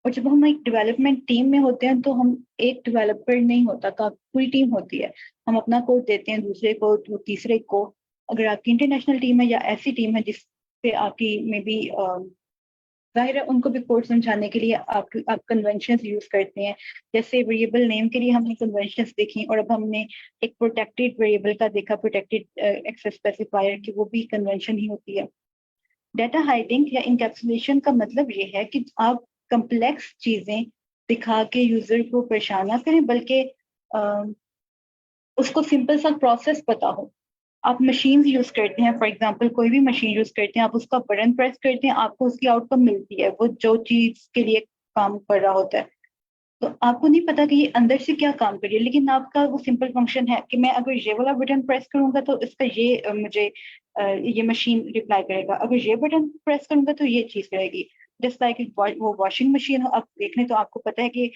और जब हम एक डेवलपमेंट टीम में होते हैं तो हम एक डेवलपर नहीं होता, का पूरी टीम होती है। हम अपना कोड देते हैं दूसरे को, तो तीसरे को। अगर आपकी इंटरनेशनल टीम है या ऐसी टीम है जिससे आपकी मे बी जाहिर है उनको भी कोड समझाने के लिए आप कन्वेंशंस यूज करते हैं। जैसे वेरिएबल नेम के लिए हमने कन्वेंशंस देखी, और अब हमने एक प्रोटेक्टेड वेरिएबल का देखा, प्रोटेक्टेड एक्सेस स्पेसिफायर की, वो भी कन्वेंशन ही होती है। डेटा हाइडिंग या इंकैप्सुलेशन का मतलब ये है कि आप कम्प्लेक्स चीजें दिखा के यूजर को परेशान ना करें, बल्कि उसको सिंपल सा प्रोसेस पता हो। आप मशीन यूज करते हैं, फॉर एग्जांपल कोई भी मशीन यूज करते हैं, आप उसका बटन प्रेस करते हैं, आपको उसकी आउटकम मिलती है, वो जो चीज के लिए काम कर रहा होता है। तो आपको नहीं पता कि ये अंदर से क्या काम कर रही है, लेकिन आपका वो सिंपल फंक्शन है कि मैं अगर ये वाला बटन प्रेस करूंगा तो इसका ये मुझे ये मशीन रिप्लाई करेगा, अगर ये बटन प्रेस करूंगा तो ये चीज करेगी। जस्ट लाइक वो वॉशिंग मशीन हो, आप देख लें तो आपको पता है कि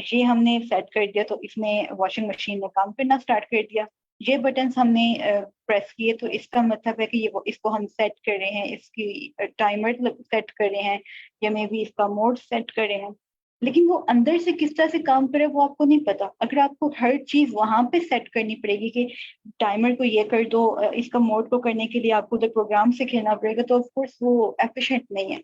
ये हमने सेट कर दिया तो इसने वॉशिंग मशीन ने काम करना स्टार्ट कर दिया। ये बटन्स हमने प्रेस किए तो इसका मतलब है कि ये इसको हम सेट कर रहे हैं, इसकी टाइमर सेट कर रहे हैं, या मे बी इसका मोड सेट कर रहे हैं। लेकिन वो अंदर से किस तरह से काम करे वो आपको नहीं पता। अगर आपको हर चीज वहां पे सेट करनी पड़ेगी कि टाइमर को ये कर दो, इसका मोड को करने के लिए आपको उधर प्रोग्राम से खेलना पड़ेगा, तो ऑफ कोर्स वो एफिशिएंट नहीं है।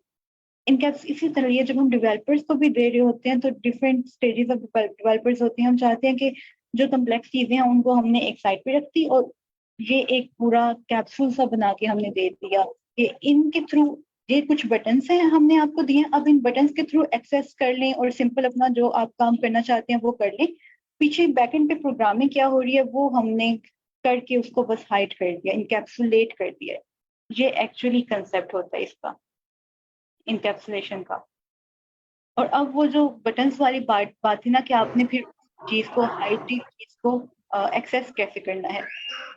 इनका इसी तरह ये जब हम डेवलपर्स को भी दे रहे होते हैं तो डिफरेंट स्टेजेस ऑफ डेवलपर्स होते हैं। हम चाहते हैं कि जो कम्प्लेक्स चीजें हैं उनको हमने एक साइड पे रख दी और ये एक पूरा कैप्सूल सा बना के हमने दे दिया कि इनके थ्रू ये कुछ बटन्स हैं हमने आपको दिए, अब इन बटन्स के थ्रू एक्सेस कर लें और सिंपल अपना जो आप काम करना चाहते हैं वो कर लें। पीछे बैकएंड पे प्रोग्रामिंग क्या हो रही है वो हमने करके उसको बस हाइड कर दिया, इनकैप्सुलेट कर दिया। ये एक्चुअली कंसेप्ट होता है इसका, इनकैप्सुलेशन का। और अब वो जो बटन्स वाली बात थी ना कि आपने फिर चीज को हाइड की, चीज को एक्सेस कैसे करना है,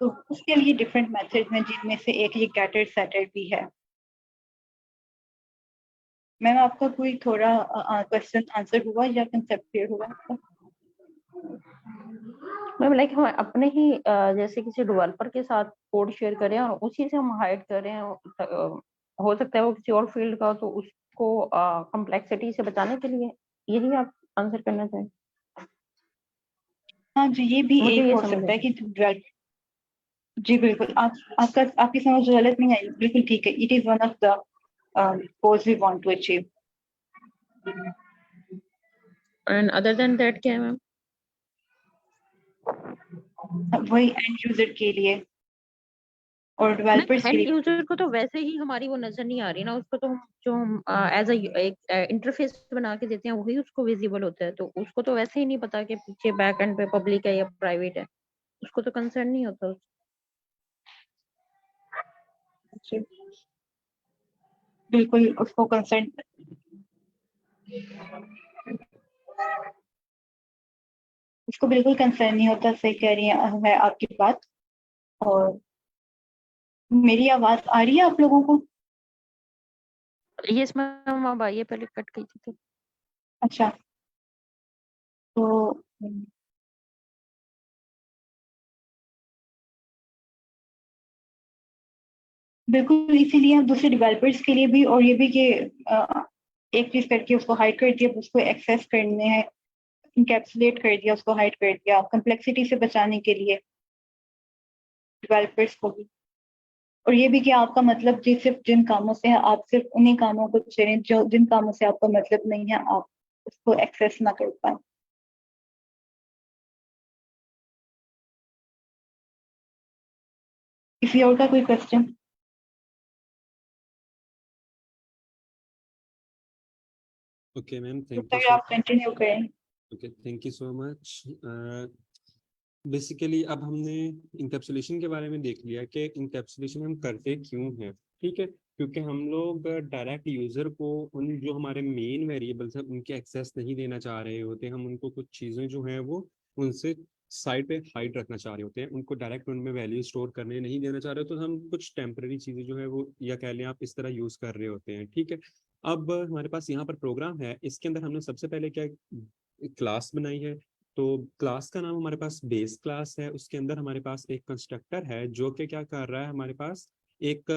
तो उसके लिए डिफरेंट मेथड्स हैं जिनमें से एक ये गेटर सेटर भी है। मैम आपका कोई थोड़ा क्वेश्चन आंसर हुआ या कंसेप्ट क्लियर हुआ आपका? मैम लाइक हम अपने ही जैसे किसी डेवलपर के साथ कोड शेयर करें और उसी से हम हाइड कर रहे हैं, हो सकता है वो किसी और फील्ड का, तो उसको कॉम्प्लेक्सिटी से बचाने के लिए, यही आप आंसर करना चाहें? हाँ जी, ये भी मुझे एक ये हो समझ सकता है कि जी बिल्कुल, आपकी समझ गलत नहीं आई, बिल्कुल ठीक है। It is one of the goals we want to achieve. And other than that क्या है मैम? वही एंड यूजर के लिए और डेवलपर्स के एंड लिए। यूजर को तो वैसे ही हमारी वो नजर नहीं आ रही ना, उसको तो हम जो हम एज एक इंटरफेस बना के देते हैं वही उसको विजिबल होता है, तो उसको तो वैसे ही नहीं पता कि पीछे बैक एंड पे पब्लिक है या प्राइवेट है, उसको तो कंसर्न नहीं होता। जी, बिल्कुल उसको कंसर्न, उसको बिल्कुल कंसर्न नहीं होता। सही कह रही है आपकी बात। और मेरी आवाज आ रही है आप लोगों को? यस मैम, अब आइए, पहले कट गई थी। अच्छा, तो बिल्कुल इसीलिए हम दूसरे डेवलपर्स के लिए भी, और ये भी कि एक चीज करके उसको हाइड कर दिया, उसको एक्सेस करने हैं, इंकैप्सुलेट कर दिया, उसको हाइड कर दिया कम्प्लेक्सिटी से बचाने के लिए डेवलपर्स को भी। और ये भी कि आपका मतलब सिर्फ जिन कामों से है आप सिर्फ उन्हीं कामों को चुनें जो जिन कामों से आपका मतलब नहीं है, आप उसको एक्सेस ना कर पाए। किसी और का कोई क्वेश्चन? ओके मैम, तो थैंक यू फिर सो आप कंटिन्यू करें। Okay, thank you so much. Basically अब हमने इंकैप्सुलेशन के बारे में देख लिया कि इंकैप्सुलेशन हम करते क्यों हैं, ठीक है। क्योंकि हम लोग डायरेक्ट यूजर को उन जो हमारे मेन वेरिएबल्स हैं उनके एक्सेस नहीं देना चाह रहे होते, हम उनको कुछ चीज़ें जो हैं वो उनसे साइड पे हाइड रखना चाह रहे होते हैं, उनको डायरेक्ट उनमें वैल्यू स्टोर करने नहीं देना चाह रहे हो, तो हम कुछ टेम्पररी चीज़ें जो है वो, या कह लें आप, इस तरह यूज़ कर रहे होते हैं। ठीक है, अब हमारे पास यहाँ पर प्रोग्राम है, इसके अंदर हमने सबसे पहले क्या क्लास बनाई है। तो क्लास का नाम हमारे पास बेस क्लास है, उसके अंदर हमारे पास एक कंस्ट्रक्टर है जो कि क्या कर रहा है, हमारे पास एक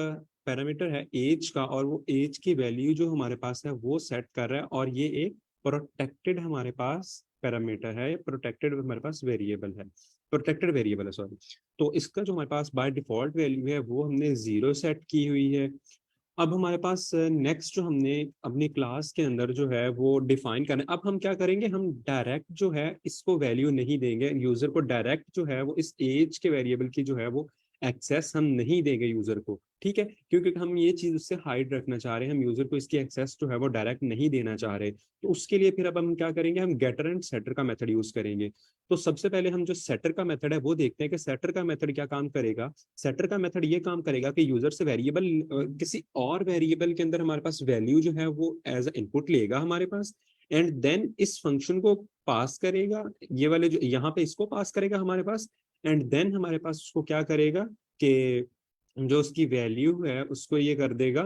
पैरामीटर है एज का, और वो एज की वैल्यू जो हमारे पास है वो सेट कर रहा है, और ये एक प्रोटेक्टेड हमारे पास पैरामीटर है, प्रोटेक्टेड हमारे पास वेरिएबल है, प्रोटेक्टेड वेरिएबल है, सॉरी। तो इसका जो हमारे पास बाय डिफॉल्ट वैल्यू है वो हमने 0 सेट की हुई है। अब हमारे पास नेक्स्ट जो हमने अपनी क्लास के अंदर जो है वो डिफाइन करना है। अब हम क्या करेंगे, हम डायरेक्ट जो है इसको वैल्यू नहीं देंगे यूजर को, डायरेक्ट जो है वो इस एज के वेरिएबल की जो है वो एक्सेस हम नहीं देंगे यूजर को। ठीक है, क्योंकि हम ये चीज उससे हाइड रखना चाह रहे हैं, हम यूजर को इसकी एक्सेस जो है वो डायरेक्ट नहीं देना चाह रहे। तो उसके लिए फिर अब हम क्या करेंगे, हम गेटर एंड सेटर का मेथड यूज करेंगे। तो सबसे पहले हम जो सेटर का मेथड है वो देखते हैं कि सेटर का मेथड क्या काम करेगा। सेटर का मेथड ये काम करेगा कि यूजर से वेरिएबल, किसी और वेरिएबल के अंदर हमारे पास वैल्यू जो है वो एज इनपुट लेगा हमारे पास, एंड देन इस फंक्शन को पास करेगा, ये वाले जो यहाँ पे इसको पास करेगा हमारे पास, एंड देन हमारे पास उसको क्या करेगा कि जो उसकी वैल्यू है उसको ये कर देगा,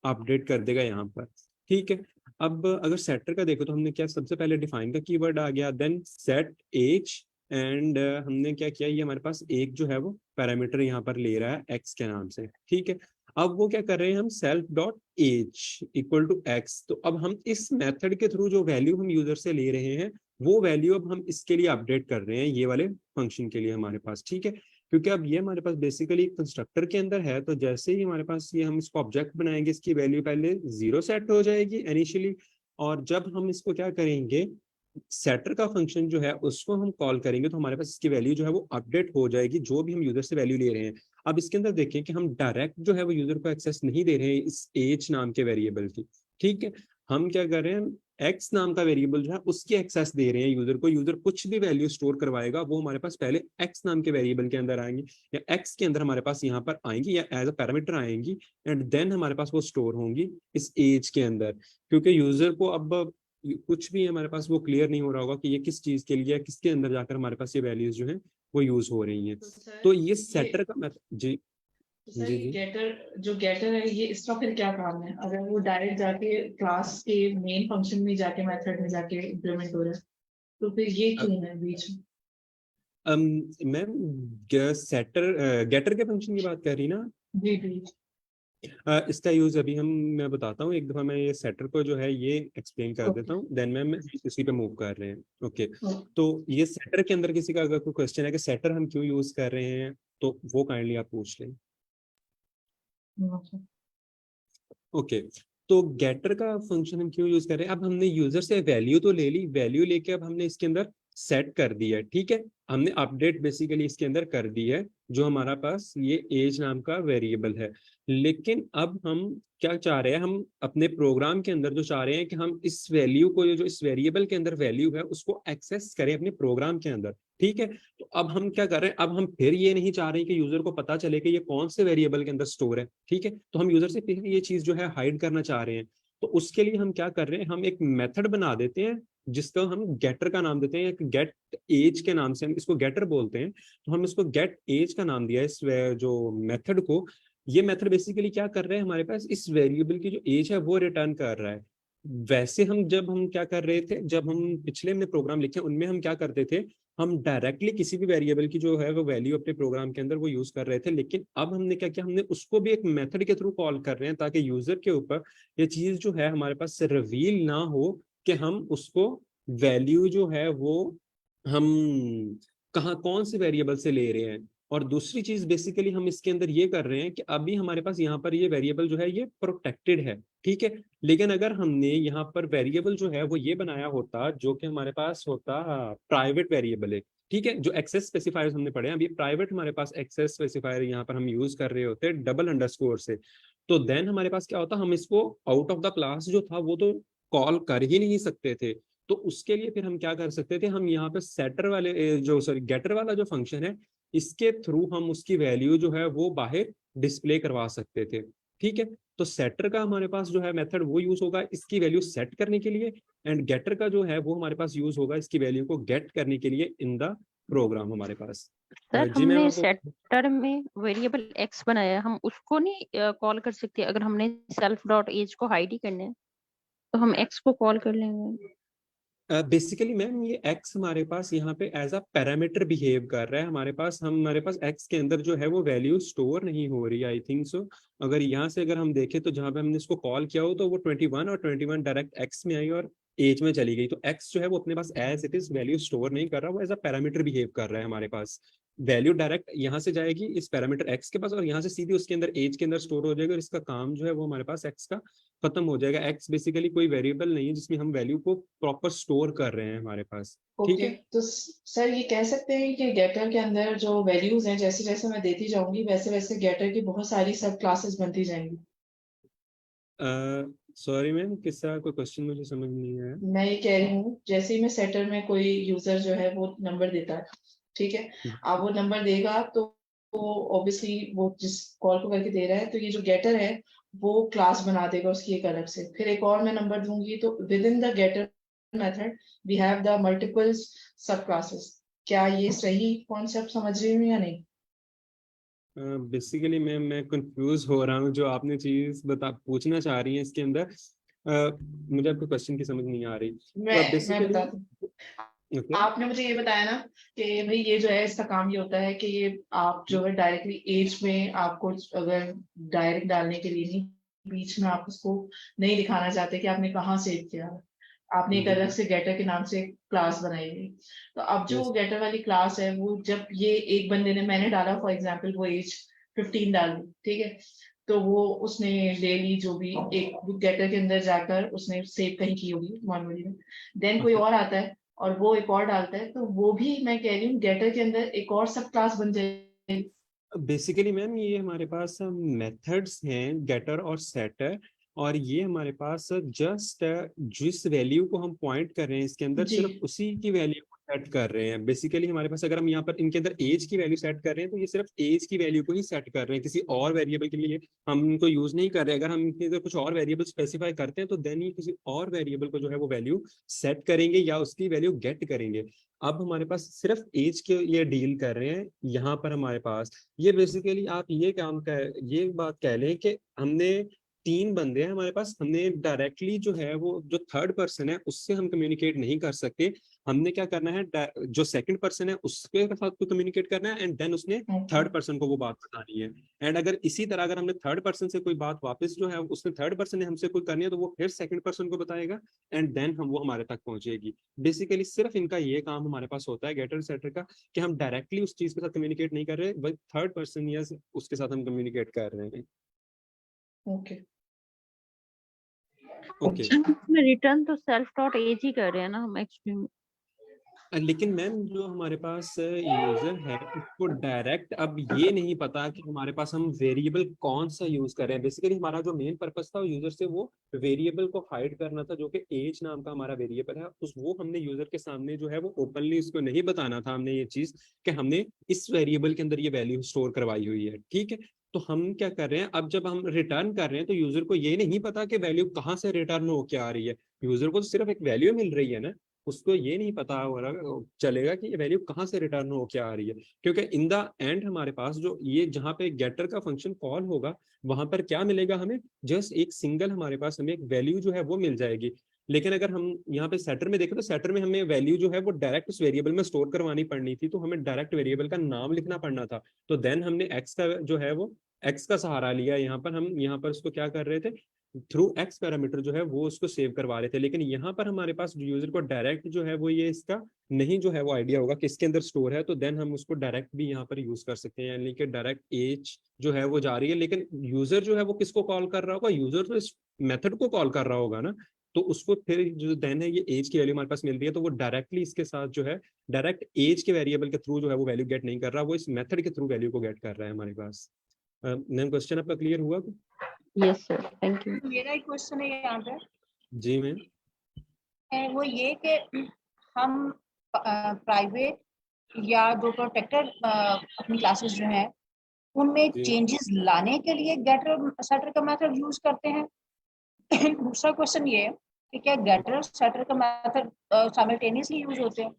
अपडेट कर देगा यहाँ पर। ठीक है, अब अगर सेटर का देखो तो हमने क्या, सबसे पहले डिफाइन का कीवर्ड आ गया, देन सेट एज, एंड हमने क्या किया, ये हमारे पास एक जो है वो पैरामीटर यहाँ पर ले रहा है एक्स के नाम से। ठीक है, अब वो क्या कर रहे हैं, हम self dot age equal to x, तो अब हम इस मेथड के थ्रू जो वैल्यू हम यूजर से ले रहे हैं वो वैल्यू अब हम इसके लिए अपडेट कर रहे हैं, ये वाले फंक्शन के लिए हमारे पास। ठीक है, क्योंकि अब ये हमारे पास बेसिकली कंस्ट्रक्टर के अंदर है, तो जैसे ही हमारे पास ये हम इसको ऑब्जेक्ट बनाएंगे, इसकी वैल्यू पहले 0 सेट हो जाएगी इनिशियली, और जब हम इसको क्या करेंगे, सेटर का फंक्शन जो है उसको हम कॉल करेंगे, तो हमारे पास इसकी वैल्यू जो है वो अपडेट हो जाएगी, जो भी हम यूजर से वैल्यू ले रहे हैं। अब इसके अंदर देखें कि हम डायरेक्ट जो है वो यूजर को एक्सेस नहीं दे रहे हैं इस एज नाम के वेरिएबल की। ठीक है, हम क्या कर रहे हैं, एक्स नाम का वेरिएबल जो है उसकी एक्सेस दे रहे हैं यूजर को। यूजर कुछ भी वैल्यू स्टोर करवाएगा वो हमारे पास पहले एक्स नाम के वेरिएबल के अंदर आएंगी, या एक्स के अंदर हमारे पास यहाँ पर आएंगी, या एज अ पैरामीटर आएंगी, एंड देन हमारे पास वो स्टोर होंगी इस एज के अंदर। क्योंकि यूजर को अब कुछ भी हमारे पास वो क्लियर नहीं हो रहा होगा कि ये किस चीज के लिए, किसके अंदर जाकर हमारे पास ये वैल्यूज जो है वो यूज हो रही हैं। तो ये सेटर का मेथड जी तो सर जी ये जी गेटर है, ये इसका फिर क्या काम है? अगर वो डायरेक्ट जाके क्लास के मेन फंक्शन में जाके मेथड में जाके इम्प्लीमेंट हो रहा है, तो फिर ये क्यों है बीच में? मैम, सेटर गेटर के फंक्शन की बात कर रही ना। जी जी। इसका यूज अभी मैं बताता हूँ, एक दफा मैं ये सेटर को जो है ये एक्सप्लेन कर देता हूँ, देन मैं इसी पे मूव कर रहे हैं। ओके, तो ये सेटर के अंदर किसी का अगर कोई क्वेश्चन है कि सेटर हम क्यों यूज कर रहे हैं, तो वो काइंडली आप पूछ लें। ओके, तो गेटर का फंक्शन हम क्यों यूज कर रहे हैं, अब हमने यूजर से वैल्यू तो ले ली, वैल्यू लेके अब हमने इसके अंदर सेट कर दिया है। ठीक है, हमने अपडेट बेसिकली इसके अंदर कर दी है, जो हमारा पास ये एज नाम का वेरिएबल है। लेकिन अब हम क्या चाह रहे हैं, हम अपने प्रोग्राम के अंदर जो चाह रहे हैं कि हम इस वैल्यू को, जो इस वेरिएबल के अंदर वैल्यू है उसको एक्सेस करें अपने प्रोग्राम के अंदर। ठीक है, तो अब हम क्या कर रहे हैं, अब हम फिर ये नहीं चाह रहे कि यूजर को पता चले कि ये कौन से वेरिएबल के अंदर स्टोर है। ठीक है, तो हम यूजर से फिर ये चीज जो है हाइड करना चाह रहे हैं। तो उसके लिए हम क्या कर रहे हैं, हम एक मेथड बना देते हैं जिसका हम गेटर का नाम देते हैं, गेट एज के नाम से हम इसको गेटर बोलते हैं। तो हम इसको गेट एज का नाम दिया है इस जो मेथड को। ये मेथड बेसिकली क्या कर रहे हैं, हमारे पास इस वेरिएबल की जो एज है वो रिटर्न कर रहा है। वैसे जब हम क्या कर रहे थे, जब हम पिछले हमने प्रोग्राम लिखे उनमें हम क्या करते थे, हम डायरेक्टली किसी भी वेरिएबल की जो है वो वैल्यू अपने प्रोग्राम के अंदर वो यूज कर रहे थे। लेकिन अब हमने क्या किया, हमने उसको भी एक मेथड के थ्रू कॉल कर रहे हैं, ताकि यूजर के ऊपर ये चीज जो है हमारे पास रिवील ना हो कि हम उसको वैल्यू जो है वो हम कहाँ कौन से वेरिएबल से ले रहे हैं। और दूसरी चीज बेसिकली हम इसके अंदर ये कर रहे हैं कि अभी हमारे पास यहाँ पर ये वेरिएबल जो है ये प्रोटेक्टेड है। ठीक है, लेकिन अगर हमने यहाँ पर वेरिएबल जो है वो ये बनाया होता जो कि हमारे पास होता प्राइवेट वेरिएबल है। ठीक है, जो एक्सेस स्पेसिफायर्स हमने पढ़े हैं, अभी प्राइवेट हमारे पास एक्सेस स्पेसिफायर यहाँ पर हम यूज कर रहे होते हैं डबल अंडरस्कोर से, तो देन हमारे पास क्या होता, हम इसको आउट ऑफ द क्लास जो था वो तो कॉल कर ही नहीं सकते थे। तो उसके लिए फिर हम क्या कर सकते थे, हम यहाँ पे सेटर वाले जो सॉरी गेटर वाला जो फंक्शन है इसके थ्रू हम उसकी वैल्यू जो है वो बाहर डिस्प्ले करवा सकते थे। ठीक है, तो सेटर का हमारे पास जो है मेथड वो यूज होगा इसकी वैल्यू सेट करने के लिए, एंड गेटर का जो है वो हमारे पास यूज होगा इसकी वैल्यू को गेट करने के लिए इन द प्रोग्राम हमारे पास। सर जी मैम हमने आपको सेटर में वेरिएबल एक्स बनाया है, हम उसको नहीं कॉल कर सकते? अगर हमने सेल्फ डॉट एज को हाइड ही करना है तो हम एक्स को कॉल कर लेंगे। बेसिकली मैम ये x हमारे पास यहाँ पे एज अ पैरामीटर बिहेव कर रहा है हमारे पास। हमारे पास x के अंदर जो है वो वैल्यू स्टोर नहीं हो रही, आई थिंक सो। अगर यहाँ से अगर हम देखें तो जहाँ पे हमने इसको कॉल किया हो तो वो 21 और 21 डायरेक्ट x में आई और एज में चली गई। तो x जो है वो अपने पास as it is value store नहीं कर रहा, वो एज अ पैरामीटर बिहेव कर रहा है हमारे पास। वैल्यू डायरेक्ट यहाँ से जाएगी इस पैरामीटर x के पास और यहाँ से सीधी उसके अंदर एज के अंदर स्टोर हो जाएगा और इसका काम जो है वो हमारे पास x का खत्म हो जाएगा। एक्स बेसिकली कोई वेरिएबल नहीं है जिसमें हम वैल्यू को प्रॉपर स्टोर कर रहे हैं हमारे पास। ठीक ओके, है। तो सर ये कह सकते हैं कि गेटर के अंदर जो वैल्यूज हैं जैसे जैसे मैं देती जाऊंगी वैसे वैसे गेटर की बहुत सारी सब क्लासेस बनती जाएंगी। सॉरी मैम, किसका कोई क्वेश्चन मुझे समझ नहीं आया। मैं ये कह रही हूँ जैसे ही मैं सेटर में कोई यूजर जो है वो नंबर देता है, ठीक है, अब वो नंबर देगा तो ऑब्वियसली वो जिस कॉल को करके दे रहा है तो ये जो गेटर है वो क्लास बना देगा उसकी एक अलग से। फिर एक और मैं नंबर दूंगी तो within the getter method we have the multiple subclasses. क्या ये सही कॉन्सेप्ट समझ रही हूँ या नहीं? बेसिकली मैं कंफ्यूज हो रहा हूँ जो आपने चीज पूछना चाह रही है इसके अंदर। मुझे आपको क्वेश्चन की समझ नहीं आ रही। मैं बेसिकली बताती हूँ। ओके। आपने मुझे ये बताया ना कि भाई ये जो है इसका काम ये होता है कि ये आप जो है डायरेक्टली एज में आपको अगर डायरेक्ट डालने के लिए नहीं, बीच में आप उसको नहीं दिखाना चाहते कि आपने कहाँ सेव किया, आपने एक अलग से गेटर के नाम से क्लास बनाई हुई। तो अब जो यस। गेटर वाली क्लास है वो जब ये एक बंदे ने, मैंने डाला फॉर एग्जाम्पल वो एज 15 डाल दी, ठीक है, तो वो उसने ले ली जो भी एक गेटर के अंदर जाकर उसने सेव कहीं की होगी मेमोरी में। देन कोई और आता है और वो एक और डालता है तो वो भी मैं कह रही हूँ गेटर के अंदर एक और सब क्लास बन जाएगी। बेसिकली मैम ये हमारे पास मेथड्स हैं गेटर और सेटर, और ये हमारे पास जस्ट जिस वैल्यू को हम पॉइंट कर रहे हैं इसके अंदर जी सिर्फ उसी की वैल्यू को सेट कर रहे हैं। बेसिकली हमारे पास अगर हम यहाँ पर इनके अंदर एज की वैल्यू सेट कर रहे हैं तो ये सिर्फ एज की वैल्यू को ही सेट कर रहे हैं, किसी और वेरिएबल के लिए हम इनको यूज नहीं कर रहे। अगर हम इनके अंदर कुछ और वेरिएबल स्पेसिफाई करते हैं तो देन ये किसी और वेरिएबल को जो है वो वैल्यू सेट करेंगे या उसकी वैल्यू गेट करेंगे। अब हमारे पास सिर्फ एज के लिए डील कर रहे हैं यहाँ पर हमारे पास। ये बेसिकली आप ये बात कह लें कि हमने 3 बंदे हैं हमारे पास, हमने डायरेक्टली जो है वो जो थर्ड पर्सन है उससे हम कम्युनिकेट नहीं कर सकते। हमने क्या करना है, जो सेकंड पर्सन है उसके साथ तो कम्युनिकेट करना है एंड देन उसने ओके थर्ड पर्सन को वो बात बतानी है। एंड अगर इसी तरह अगर हमने थर्ड पर्सन से कोई बात वापस जो है उसने थर्ड पर्सन ने हमसे कोई करनी है तो वो फिर सेकंड पर्सन को बताएगा एंड देन हम वो हमारे तक पहुंचेगी। बेसिकली सिर्फ इनका ये काम हमारे पास होता है गेटर सेटर का कि हम डायरेक्टली उस चीज के साथ कम्युनिकेट नहीं कर रहे, बट थर्ड पर्सन या उसके साथ हम कम्युनिकेट कर रहे हैं। Okay okay. रिटर्न तो सेल्फ डॉट एज ही कर रहे हैं ना हम एक्चुअली में। लेकिन मैम जो हमारे पास यूजर है उसको डायरेक्ट अब ये नहीं पता कि हमारे पास हम वेरिएबल कौन सा यूज कर रहे हैं। बेसिकली हमारा जो मेन पर्पस था यूजर से वो वेरिएबल को हाइड करना था जो कि एज नाम का हमारा वेरिएबल है। वो हमने यूजर के सामने जो है वो ओपनली उसको नहीं बताना था हमने ये चीज कि हमने इस वेरिएबल के अंदर ये वैल्यू स्टोर करवाई हुई है। ठीक है। तो हम क्या कर रहे हैं, अब जब हम रिटर्न कर रहे हैं तो यूजर को ये नहीं पता कि वैल्यू कहाँ से रिटर्न होके आ रही है। यूजर को तो सिर्फ एक वैल्यू मिल रही है ना, उसको ये नहीं पता हो रहा चलेगा कि ये वैल्यू कहाँ से रिटर्न हो क्या आ रही है। क्योंकि इन द एंड हमारे पास जो ये जहाँ पे गेटर का फंक्शन कॉल होगा वहां पर क्या मिलेगा हमें, जस्ट एक सिंगल हमारे पास हमें एक वैल्यू जो है वो मिल जाएगी। लेकिन अगर हम यहाँ पे सेटर में देखें तो सेटर में हमें वैल्यू जो है वो डायरेक्ट उस वेरिएबल में स्टोर करवानी पड़नी थी, तो हमें डायरेक्ट वेरिएबल का नाम लिखना पड़ना था। तो देन हमने एक्स का जो है वो एक्स का सहारा लिया। यहाँ पर हम यहाँ पर उसको क्या कर रहे थे, थ्रू एक्स पैरामीटर जो है वो उसको सेव करवा रहे थे। लेकिन यहाँ पर हमारे पास यूजर को डायरेक्ट जो है वो ये इसका नहीं जो है वो आइडिया होगा कि इसके अंदर स्टोर है, तो देन हम उसको डायरेक्ट भी यहाँ पर यूज कर सकते हैं, यानी कि डायरेक्ट एज जो है वो जा रही है। लेकिन यूजर जो है वो किसको कॉल कर रहा होगा, यूजर तो इस मेथड को कॉल कर रहा होगा ना, तो उसको फिर जो देन है ये एज की वैल्यू हमारे पास मिल रही है तो वो डायरेक्टली इसके साथ जो है डायरेक्ट एज के वेरिएबल के थ्रू जो है वो वैल्यू गेट नहीं कर रहा, वो इस मेथड के थ्रू वैल्यू को गेट कर रहा है हमारे पास। मैम क्वेश्चन आपका क्लियर हुआ? Yes sir, thank you. मेरा एक क्वेश्चन है यहाँ पे, जी मैम। वो ये कि हम प्राइवेट या जो प्रोटेक्टेड अपनी क्लासेस जो हैं उनमें जी चेंजेस लाने के लिए गेटर सेटर का मेथड यूज करते हैं। दूसरा क्वेश्चन ये है कि क्या गेटर सेटर का मेथड साइमल्टेनियसली यूज होते हैं?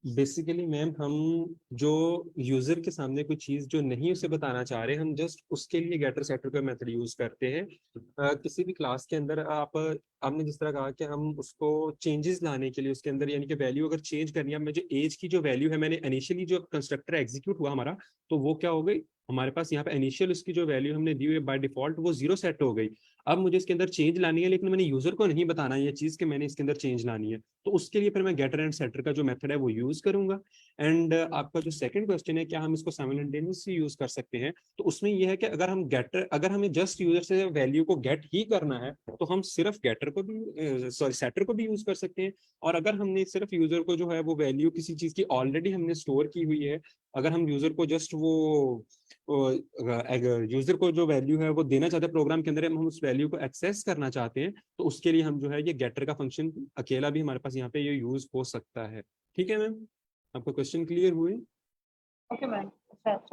बेसिकली मैम हम जो यूजर के सामने कोई चीज जो नहीं उसे बताना चाह रहे, हम जस्ट उसके लिए गेटर सेटर का मेथड यूज करते हैं। किसी भी क्लास के अंदर आपने जिस तरह कहा कि हम उसको चेंजेस लाने के लिए उसके अंदर, यानी कि वैल्यू अगर चेंज करनी है, जो एज की जो वैल्यू है, मैंने इनिशियली जो कंस्ट्रक्टर एग्जीक्यूट हुआ हमारा, तो वो क्या हो गई हमारे पास यहाँ पे इनिशियल उसकी जो वैल्यू हमने दी हुई है बाय डिफॉल्ट वो 0 सेट हो गई। अब मुझे इसके अंदर चेंज लानी है, लेकिन मैंने यूजर को नहीं बताना ये चीज कि मैंने इसके अंदर चेंज लानी है, तो उसके लिए फिर मैं गेटर एंड सेटर का जो मेथड है वो यूज करूंगा। एंड आपका जो सेकंड क्वेश्चन है क्या हम इसको साइमल्टेनियसली यूज कर सकते हैं, तो उसमें यह है कि अगर हमें जस्ट यूजर से वैल्यू को गेट ही करना है तो हम सिर्फ गेटर को भी सेटर को भी यूज कर सकते हैं। और अगर हमने सिर्फ यूजर को जो है वो वैल्यू किसी चीज की ऑलरेडी हमने स्टोर की हुई है, अगर हम यूजर को जस्ट वो यूजर को जो वैल्यू है वो देना चाहते हैं प्रोग्राम के अंदर, हम उस वैल्यू को एक्सेस करना चाहते हैं, तो उसके लिए हम जो है ये गेटर का फंक्शन अकेला भी हमारे पास यहाँ पे ये यूज हो सकता है। ठीक है मैम, आपका क्वेश्चन क्लियर हुए? Okay ma'am,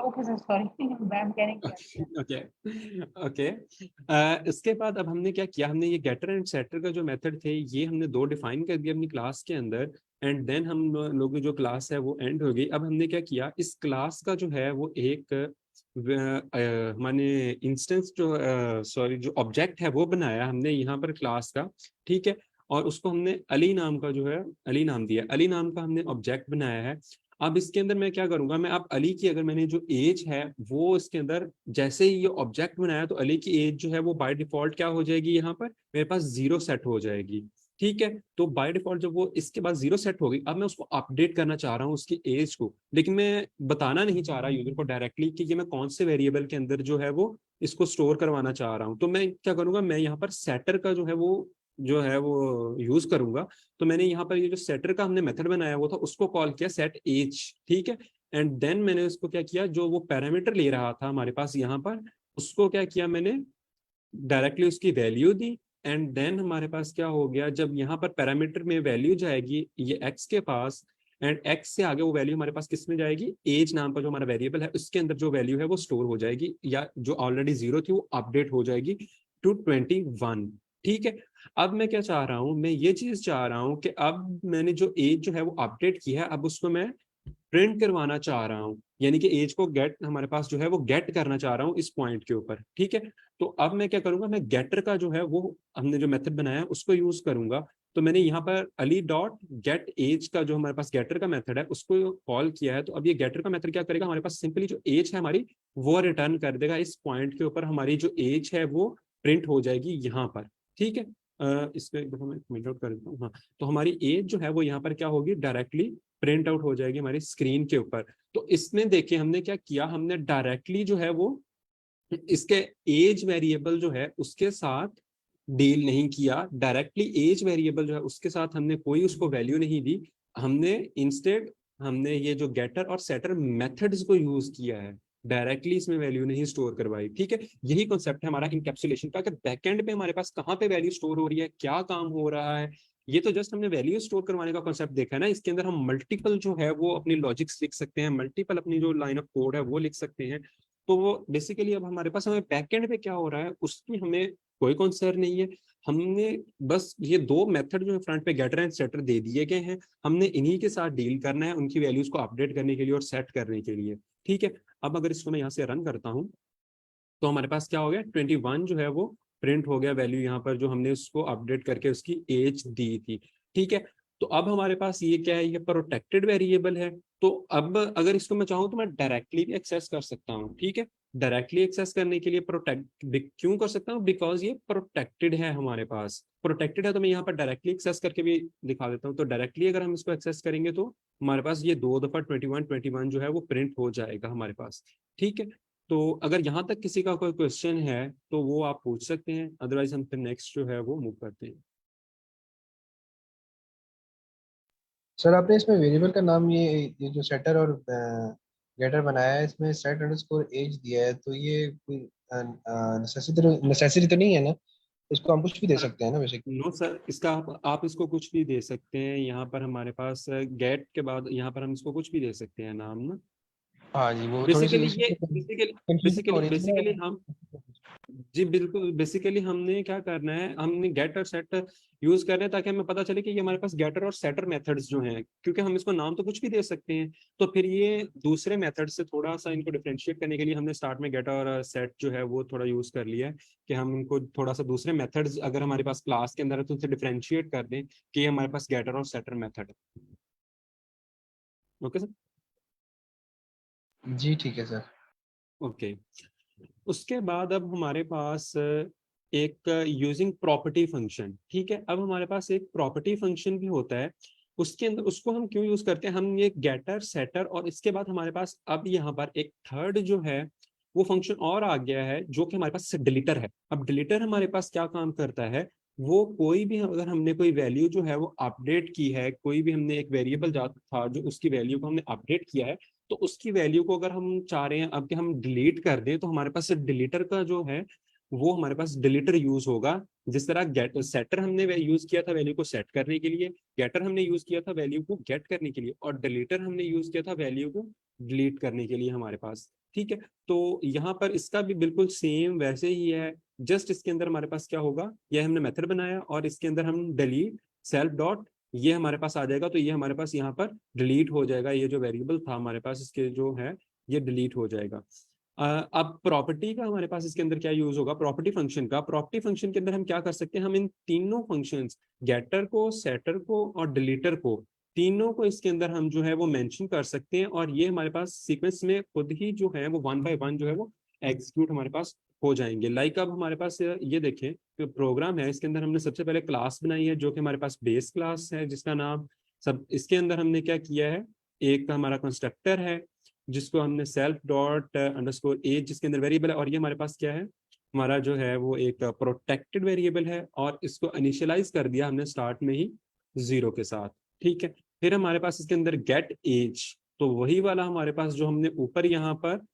okay sir, sorry ma'am कह रही थी। Okay okay. इसके बाद अब हमने क्या किया, हमने ये गेटर एंड सेटर का जो मेथड थे ये हमने दो डिफाइन कर दिया अपनी क्लास के अंदर, एंड देन हम लोग की जो क्लास है वो एंड हो गई। अब हमने क्या किया, इस क्लास का जो है वो एक माने इंस्टेंस जो सॉरी जो ऑब्जेक्ट है वो बनाया हमने यहाँ पर क्लास का, ठीक है। और उसको हमने अली नाम का जो है अली नाम दिया, अली नाम का हमने ऑब्जेक्ट बनाया है। अब इसके अंदर मैं क्या करूंगा, मैं अब अली की अगर मैंने जो एज है वो इसके अंदर जैसे ही ये ऑब्जेक्ट बनाया तो अली की एज जो है वो बाय डिफॉल्ट क्या हो जाएगी, यहाँ पर मेरे पास 0 सेट हो जाएगी। ठीक है, तो बाय डिफॉल्ट जब वो इसके बाद 0 सेट हो गई, अब मैं उसको अपडेट करना चाह रहा हूँ उसकी एज को, लेकिन मैं बताना नहीं चाह रहा यूजर को डायरेक्टली कि ये मैं कौन से वेरिएबल के अंदर जो है वो इसको स्टोर करवाना चाह रहा हूँ। तो मैं क्या करूंगा, मैं यहाँ पर सेटर का जो है वो यूज करूंगा। तो मैंने यहाँ पर ये जो सेटर का हमने मेथड बनाया हुआ था उसको कॉल किया सेट एज, ठीक है। एंड देन मैंने उसको क्या किया, जो वो पैरामीटर ले रहा था हमारे पास यहाँ पर, उसको क्या किया मैंने डायरेक्टली उसकी वैल्यू दी। एंड देन हमारे पास क्या हो गया, जब यहाँ पर पैरामीटर में वैल्यू जाएगी ये एक्स के पास, एंड एक्स से आगे वो वैल्यू हमारे पास किस में जाएगी, एज नाम का जो हमारा वेरिएबल है उसके अंदर जो वैल्यू है वो स्टोर हो जाएगी, या जो ऑलरेडी 0 थी वो अपडेट हो जाएगी टू 21। ठीक है, अब मैं क्या चाह रहा हूँ, मैं ये चीज चाह रहा हूँ कि अब मैंने जो एज जो है वो अपडेट की है, अब उसको मैं प्रिंट करवाना चाह रहा हूँ, यानी कि एज को गेट हमारे पास जो है वो गेट करना चाह रहा हूँ इस पॉइंट के ऊपर। ठीक है, तो अब मैं क्या करूंगा, मैं गेटर का जो है वो हमने जो मेथड बनाया है उसको यूज करूंगा। तो मैंने यहाँ पर अली डॉट गेट एज का जो हमारे पास गेटर का मेथड है उसको कॉल किया है। तो अब ये गेटर का मेथड क्या करेगा, हमारे पास सिंपली जो एज है हमारी वो रिटर्न कर देगा, इस पॉइंट के ऊपर हमारी जो एज है वो प्रिंट हो जाएगी यहाँ पर। ठीक है, इसको एक दफा मैं कमेंट आउट कर देता हूँ। हाँ, तो हमारी एज जो है वो यहाँ पर क्या होगी, डायरेक्टली प्रिंट आउट हो जाएगी हमारी स्क्रीन के ऊपर। तो इसमें देखिए हमने क्या किया, हमने डायरेक्टली जो है वो इसके एज वेरिएबल जो है उसके साथ डील नहीं किया, डायरेक्टली एज वेरिएबल जो है उसके साथ हमने कोई उसको वैल्यू नहीं दी, हमने इंस्टेड हमने ये जो गेटर और सेटर मेथड्स को यूज किया है, डायरेक्टली इसमें वैल्यू नहीं स्टोर करवाई। ठीक है, यही कॉन्सेप्ट है हमारा इनकैप्सुलेशन का, कि बैकएंड पे हमारे पास कहाँ पे वैल्यू स्टोर हो रही है, क्या काम हो रहा है। ये तो जस्ट हमने वैल्यू स्टोर करवाने का कॉन्सेप्ट देखा है ना, इसके अंदर हम मल्टीपल जो है वो अपनी लॉजिक्स लिख सकते हैं, मल्टीपल अपनी जो लाइन ऑफ कोड है वो लिख सकते हैं। तो वो बेसिकली अब हमारे पास हमें बैकएंड पे क्या हो रहा है उसकी हमें कोई कॉन्सर्न नहीं है, हमने बस ये दो मेथड जो है फ्रंट पे गेटर एंड सेटर दे दिए गए हैं, हमने इन्हीं के साथ डील करना है उनकी वैल्यूज को अपडेट करने के लिए और सेट करने के लिए। ठीक है, अब अगर इसको मैं यहाँ से रन करता हूँ तो हमारे पास क्या हो गया, 21 जो है वो प्रिंट हो गया वैल्यू यहाँ पर, जो हमने उसको अपडेट करके उसकी एज दी थी। ठीक है, तो अब हमारे पास ये क्या है, ये प्रोटेक्टेड वेरिएबल है। तो अब अगर इसको मैं चाहूँ तो मैं डायरेक्टली भी एक्सेस कर सकता हूँ। ठीक है, डायरेक्टली एक्सेस करने के लिए प्रोटेक्ट क्यों कर सकता हूँ, बिकॉज ये प्रोटेक्टेड है, हमारे पास प्रोटेक्टेड है। तो मैं यहाँ पर डायरेक्टली एक्सेस करके भी दिखा देता हूँ। तो डायरेक्टली अगर हम इसको एक्सेस करेंगे तो हमारे पास ये 2 दफा 21 जो है वो प्रिंट हो जाएगा हमारे पास। ठीक है, तो अगर यहाँ तक किसी का कोई क्वेश्चन है तो वो आप पूछ सकते हैं, अदरवाइज हम फिर नेक्स्ट जो है वो मूव करते हैं। सर आपने इसमें वेरिएबल का नाम ये जो सेटर और गेटर बनाया है, इसमें सेट अंडरस्कोर एज दिया है, तो ये कोई नेसेसिटी तो नहीं है ना, इसको हम कुछ भी दे सकते हैं ना बेसिकली। नो सर, इसका आप इसको कुछ भी दे सकते हैं, यहाँ पर हमारे पास गेट के बाद यहाँ पर हम इसको कुछ भी दे सकते हैं नाम ना। हाँ जी, वो थोड़ी सी बेसिकली ये इसमें बेसिकली कंफ्यूजन हो बेसिकली रही थी बेसिकली हम ना। जी बिल्कुल, बेसिकली हमने क्या करना है, हमने गेट और सेट यूज करना है ताकि हमें पता चले कि ये हमारे पास गेटर और सेटर मेथड्स जो हैं, क्योंकि हम इसको नाम तो कुछ भी दे सकते हैं, तो फिर ये दूसरे मेथड से थोड़ा सा इनको डिफरेंशिएट करने के लिए हमने स्टार्ट में गेट और सेट जो है वो थोड़ा यूज कर लिया है, कि हम इनको थोड़ा सा दूसरे मेथड्स अगर हमारे पास क्लास के अंदर है तो उनसे डिफरेंशिएट कर दें कि ये हमारे पास गेटर और सेटर मेथड है। Okay sir. जी ठीक है सर। ओके, उसके बाद अब हमारे पास एक यूजिंग प्रॉपर्टी फंक्शन, ठीक है। अब हमारे पास एक प्रॉपर्टी फंक्शन भी होता है, उसके अंदर उसको हम क्यों यूज करते हैं, हम ये गेटर सेटर और इसके बाद हमारे पास अब यहाँ पर एक थर्ड जो है वो फंक्शन और आ गया है जो कि हमारे पास डिलीटर है। अब डिलीटर हमारे पास क्या काम करता है, वो कोई भी अगर हमने कोई वैल्यू जो है वो अपडेट की है, कोई भी हमने एक वेरिएबल था जो उसकी वैल्यू को हमने अपडेट किया है, तो उसकी वैल्यू को अगर हम चाह रहे हैं अब कि हम डिलीट कर दें, तो हमारे पास डिलीटर का जो है वो हमारे पास डिलीटर यूज होगा। जिस तरह गेट सेटर हमने यूज किया था वैल्यू को सेट करने के लिए, गेटर हमने यूज किया था वैल्यू को गेट करने के लिए, और डिलीटर हमने यूज किया था वैल्यू को डिलीट करने के लिए हमारे पास, ठीक है। तो यहाँ पर इसका भी बिल्कुल सेम वैसे ही है, जस्ट इसके अंदर हमारे पास क्या होगा, यह हमने मेथड बनाया और इसके अंदर हम डिलीट सेल्फ डॉट ये हमारे पास आ जाएगा, तो ये हमारे पास यहाँ पर डिलीट हो जाएगा, ये जो वेरिएबल था हमारे पास इसके जो है ये डिलीट हो जाएगा। अब प्रॉपर्टी का हमारे पास इसके अंदर क्या यूज होगा, प्रॉपर्टी फंक्शन का। प्रॉपर्टी फंक्शन के अंदर हम क्या कर सकते हैं, हम इन तीनों फंक्शंस गेटर को सेटर को और डिलीटर को तीनों को इसके अंदर हम जो है वो मेंशन कर सकते हैं, और ये हमारे पास सीक्वेंस में खुद ही जो है वो वन बाय वन जो है वो एग्जीक्यूट हमारे पास हो जाएंगे। लाइक अब हमारे पास ये देखें जो प्रोग्राम है इसके अंदर हमने सबसे पहले क्लास बनाई है जो कि हमारे पास बेस क्लास है, जिसका नाम सब इसके अंदर हमने क्या किया है, एक हमारा कंस्ट्रक्टर है जिसको हमने सेल्फ डॉट अंडरस्कोर एज जिसके अंदर वेरिएबल है, और ये हमारे पास क्या है, हमारा जो है वो एक प्रोटेक्टेड वेरिएबल है, और इसको इनिशियलाइज कर दिया हमने स्टार्ट में ही 0 के साथ, ठीक है। फिर हमारे पास इसके अंदर गेट एज, तो वही वाला हमारे पास जो हमने ऊपर यहाँ पर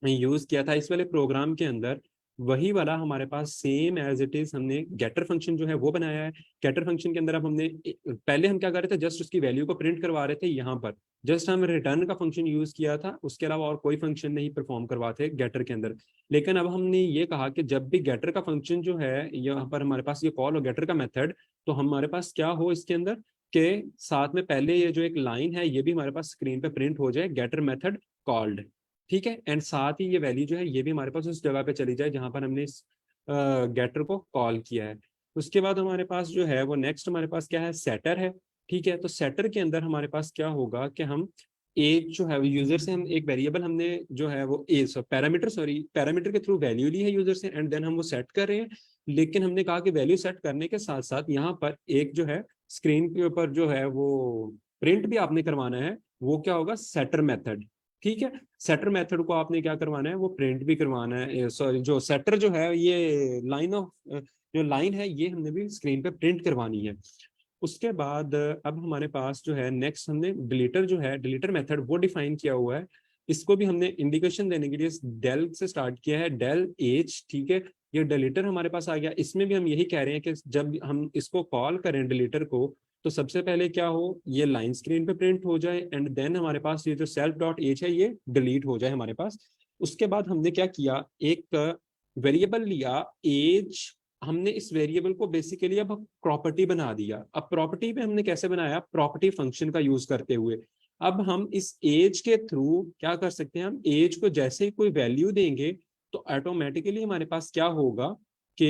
यूज किया था इस वाले प्रोग्राम के अंदर, वही वाला हमारे पास सेम एज इट इज हमने गेटर फंक्शन जो है वो बनाया है। गेटर फंक्शन के अंदर अब हमने पहले हम क्या कर रहे थे, जस्ट उसकी वैल्यू को प्रिंट करवा रहे थे, यहाँ पर जस्ट हम रिटर्न का फंक्शन यूज किया था, उसके अलावा और कोई फंक्शन नहीं परफॉर्म करवाते गेटर के अंदर। लेकिन अब हमने ये कहा कि जब भी गेटर का फंक्शन जो है यहाँ पर हमारे पास ये कॉल हो गेटर का मेथड, तो हमारे पास क्या हो इसके अंदर के साथ में पहले ये जो एक लाइन है ये भी हमारे पास स्क्रीन पे प्रिंट हो जाए, गेटर मेथड कॉल्ड, ठीक है। एंड साथ ही ये वैल्यू जो है ये भी हमारे पास उस जगह पे चली जाए जहां पर हमने इस गेटर को कॉल किया है। उसके बाद हमारे पास जो है वो नेक्स्ट हमारे पास क्या है, सेटर है, ठीक है। तो सेटर के अंदर हमारे पास क्या होगा कि हम एज जो है यूजर से हम एक वेरिएबल हमने जो है वो एज पैरामीटर के थ्रू वैल्यू ली है यूजर से, एंड देन हम वो सेट कर रहे हैं। लेकिन हमने कहा कि वैल्यू सेट करने के साथ साथ यहाँ पर एक जो है स्क्रीन के ऊपर जो है वो प्रिंट भी आपने करवाना है, वो क्या होगा, सेटर मेथड, ठीक है। सेटर मेथड को आपने क्या करवाना है, वो प्रिंट भी करवाना है, सॉरी जो सेटर जो है ये लाइन ऑफ जो लाइन है ये हमने भी स्क्रीन पे प्रिंट करवानी है। उसके बाद अब हमारे पास जो है नेक्स्ट हमने डिलीटर जो है डिलीटर मेथड वो डिफाइन किया हुआ है, इसको भी हमने इंडिकेशन देने के लिए डेल से स्टार्ट किया है, डेल एज, ठीक है। ये डिलीटर हमारे पास आ गया, इसमें भी हम यही कह रहे हैं कि जब हम इसको कॉल करें डिलीटर को, तो सबसे पहले क्या हो, ये लाइन स्क्रीन पे प्रिंट हो जाए, एंड देन हमारे पास ये जो सेल्फ डॉट एज है ये डिलीट हो जाए हमारे पास। उसके बाद हमने क्या किया, एक वेरिएबल लिया एज, हमने इस वेरिएबल को बेसिकली अब प्रॉपर्टी बना दिया। अब प्रॉपर्टी पे हमने कैसे बनाया, प्रॉपर्टी फंक्शन का यूज करते हुए। अब हम इस एज के थ्रू क्या कर सकते हैं, हम एज को जैसे ही कोई वैल्यू देंगे तो ऑटोमेटिकली हमारे पास क्या होगा कि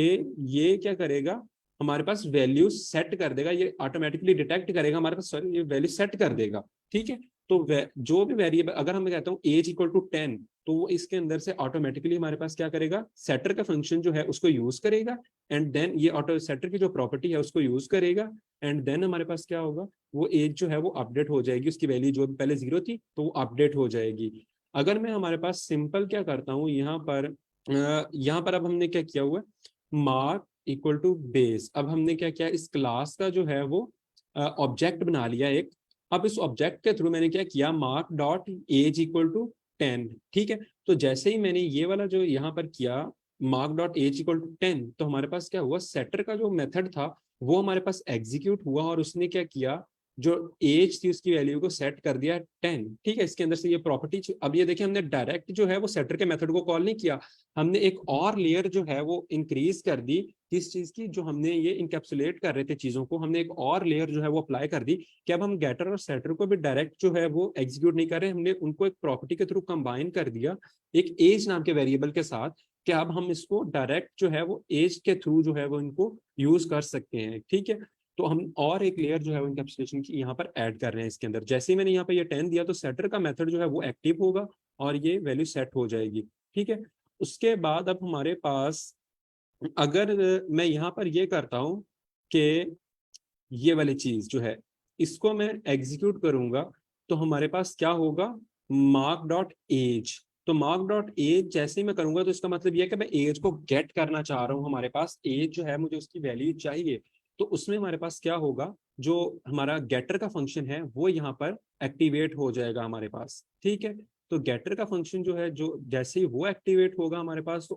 ये क्या करेगा, हमारे पास वैल्यू सेट कर देगा, ये ऑटोमेटिकली डिटेक्ट करेगा हमारे पास, सॉरी ये वैल्यू सेट कर देगा, ठीक है। तो जो भी वेरिएबल अगर हम कहता हूँ एज इक्वल टू 10, तो वो इसके अंदर से ऑटोमेटिकली हमारे पास क्या करेगा, सेटर का फंक्शन जो है उसको यूज करेगा, एंड देन ये ऑटो सेटर की जो प्रॉपर्टी है उसको यूज करेगा, एंड देन हमारे पास क्या होगा, वो एज जो है वो अपडेट हो जाएगी, उसकी वैल्यू जो पहले 0 थी तो वो अपडेट हो जाएगी। अगर मैं हमारे पास सिंपल क्या करता हूँ यहाँ पर अब हमने क्या किया हुआ है, मार्क इक्वल टू बेस, अब हमने क्या किया, इस क्लास का जो है वो ऑब्जेक्ट बना लिया एक। अब इस ऑब्जेक्ट के थ्रू मैंने क्या किया, mark dot age equal to 10, ठीक है। तो जैसे ही मैंने ये वाला जो यहाँ पर किया mark dot age equal to 10, तो हमारे पास क्या हुआ, सेटर का जो मेथड था वो हमारे पास एग्जीक्यूट हुआ, और उसने क्या किया, जो एज थी उसकी वैल्यू को सेट कर दिया 10, ठीक है। इसके अंदर से ये प्रॉपर्टी, अब ये देखिए हमने डायरेक्ट जो है वो सेटर के मेथड को कॉल नहीं किया, हमने एक और लेयर जो है वो इंक्रीज कर दी किस चीज की, जो हमने ये इनकैप्सुलेट कर रहे थे चीजों को, हमने एक और लेयर जो है वो अप्लाई कर दी कि अब हम गेटर और सेटर को भी डायरेक्ट जो है वो एग्जीक्यूट नहीं कर रहे, हमने उनको एक प्रॉपर्टी के थ्रू कंबाइन कर दिया एक एज नाम के वेरिएबल के साथ, कि अब हम इसको डायरेक्ट जो है वो एज के थ्रू जो है वो इनको यूज कर सकते हैं, ठीक है। तो हम और एक लेयर जो है वो इनकैप्सुलेशन की यहाँ पर ऐड कर रहे हैं इसके अंदर। जैसे ही मैंने यहाँ पर ये 10 दिया तो सेटर का मेथड जो है वो एक्टिव होगा और ये वैल्यू सेट हो जाएगी, ठीक है। उसके बाद अब हमारे पास अगर मैं यहाँ पर ये करता हूँ कि ये वाली चीज जो है इसको मैं एग्जीक्यूट करूंगा, तो हमारे पास क्या होगा, मार्क डॉट एज। तो मार्क डॉट एज जैसे ही मैं करूंगा तो इसका मतलब ये है कि मैं एज को गेट करना चाह रहा हूँ, हमारे पास एज जो है मुझे उसकी वैल्यू चाहिए। तो उसमें हमारे पास क्या होगा, जो हमारा गेटर का फंक्शन है वो यहाँ पर एक्टिवेट हो जाएगा हमारे पास, ठीक है। तो गेटर का फंक्शन जो है, जो जैसे ही वो एक्टिवेट होगा हमारे पास, तो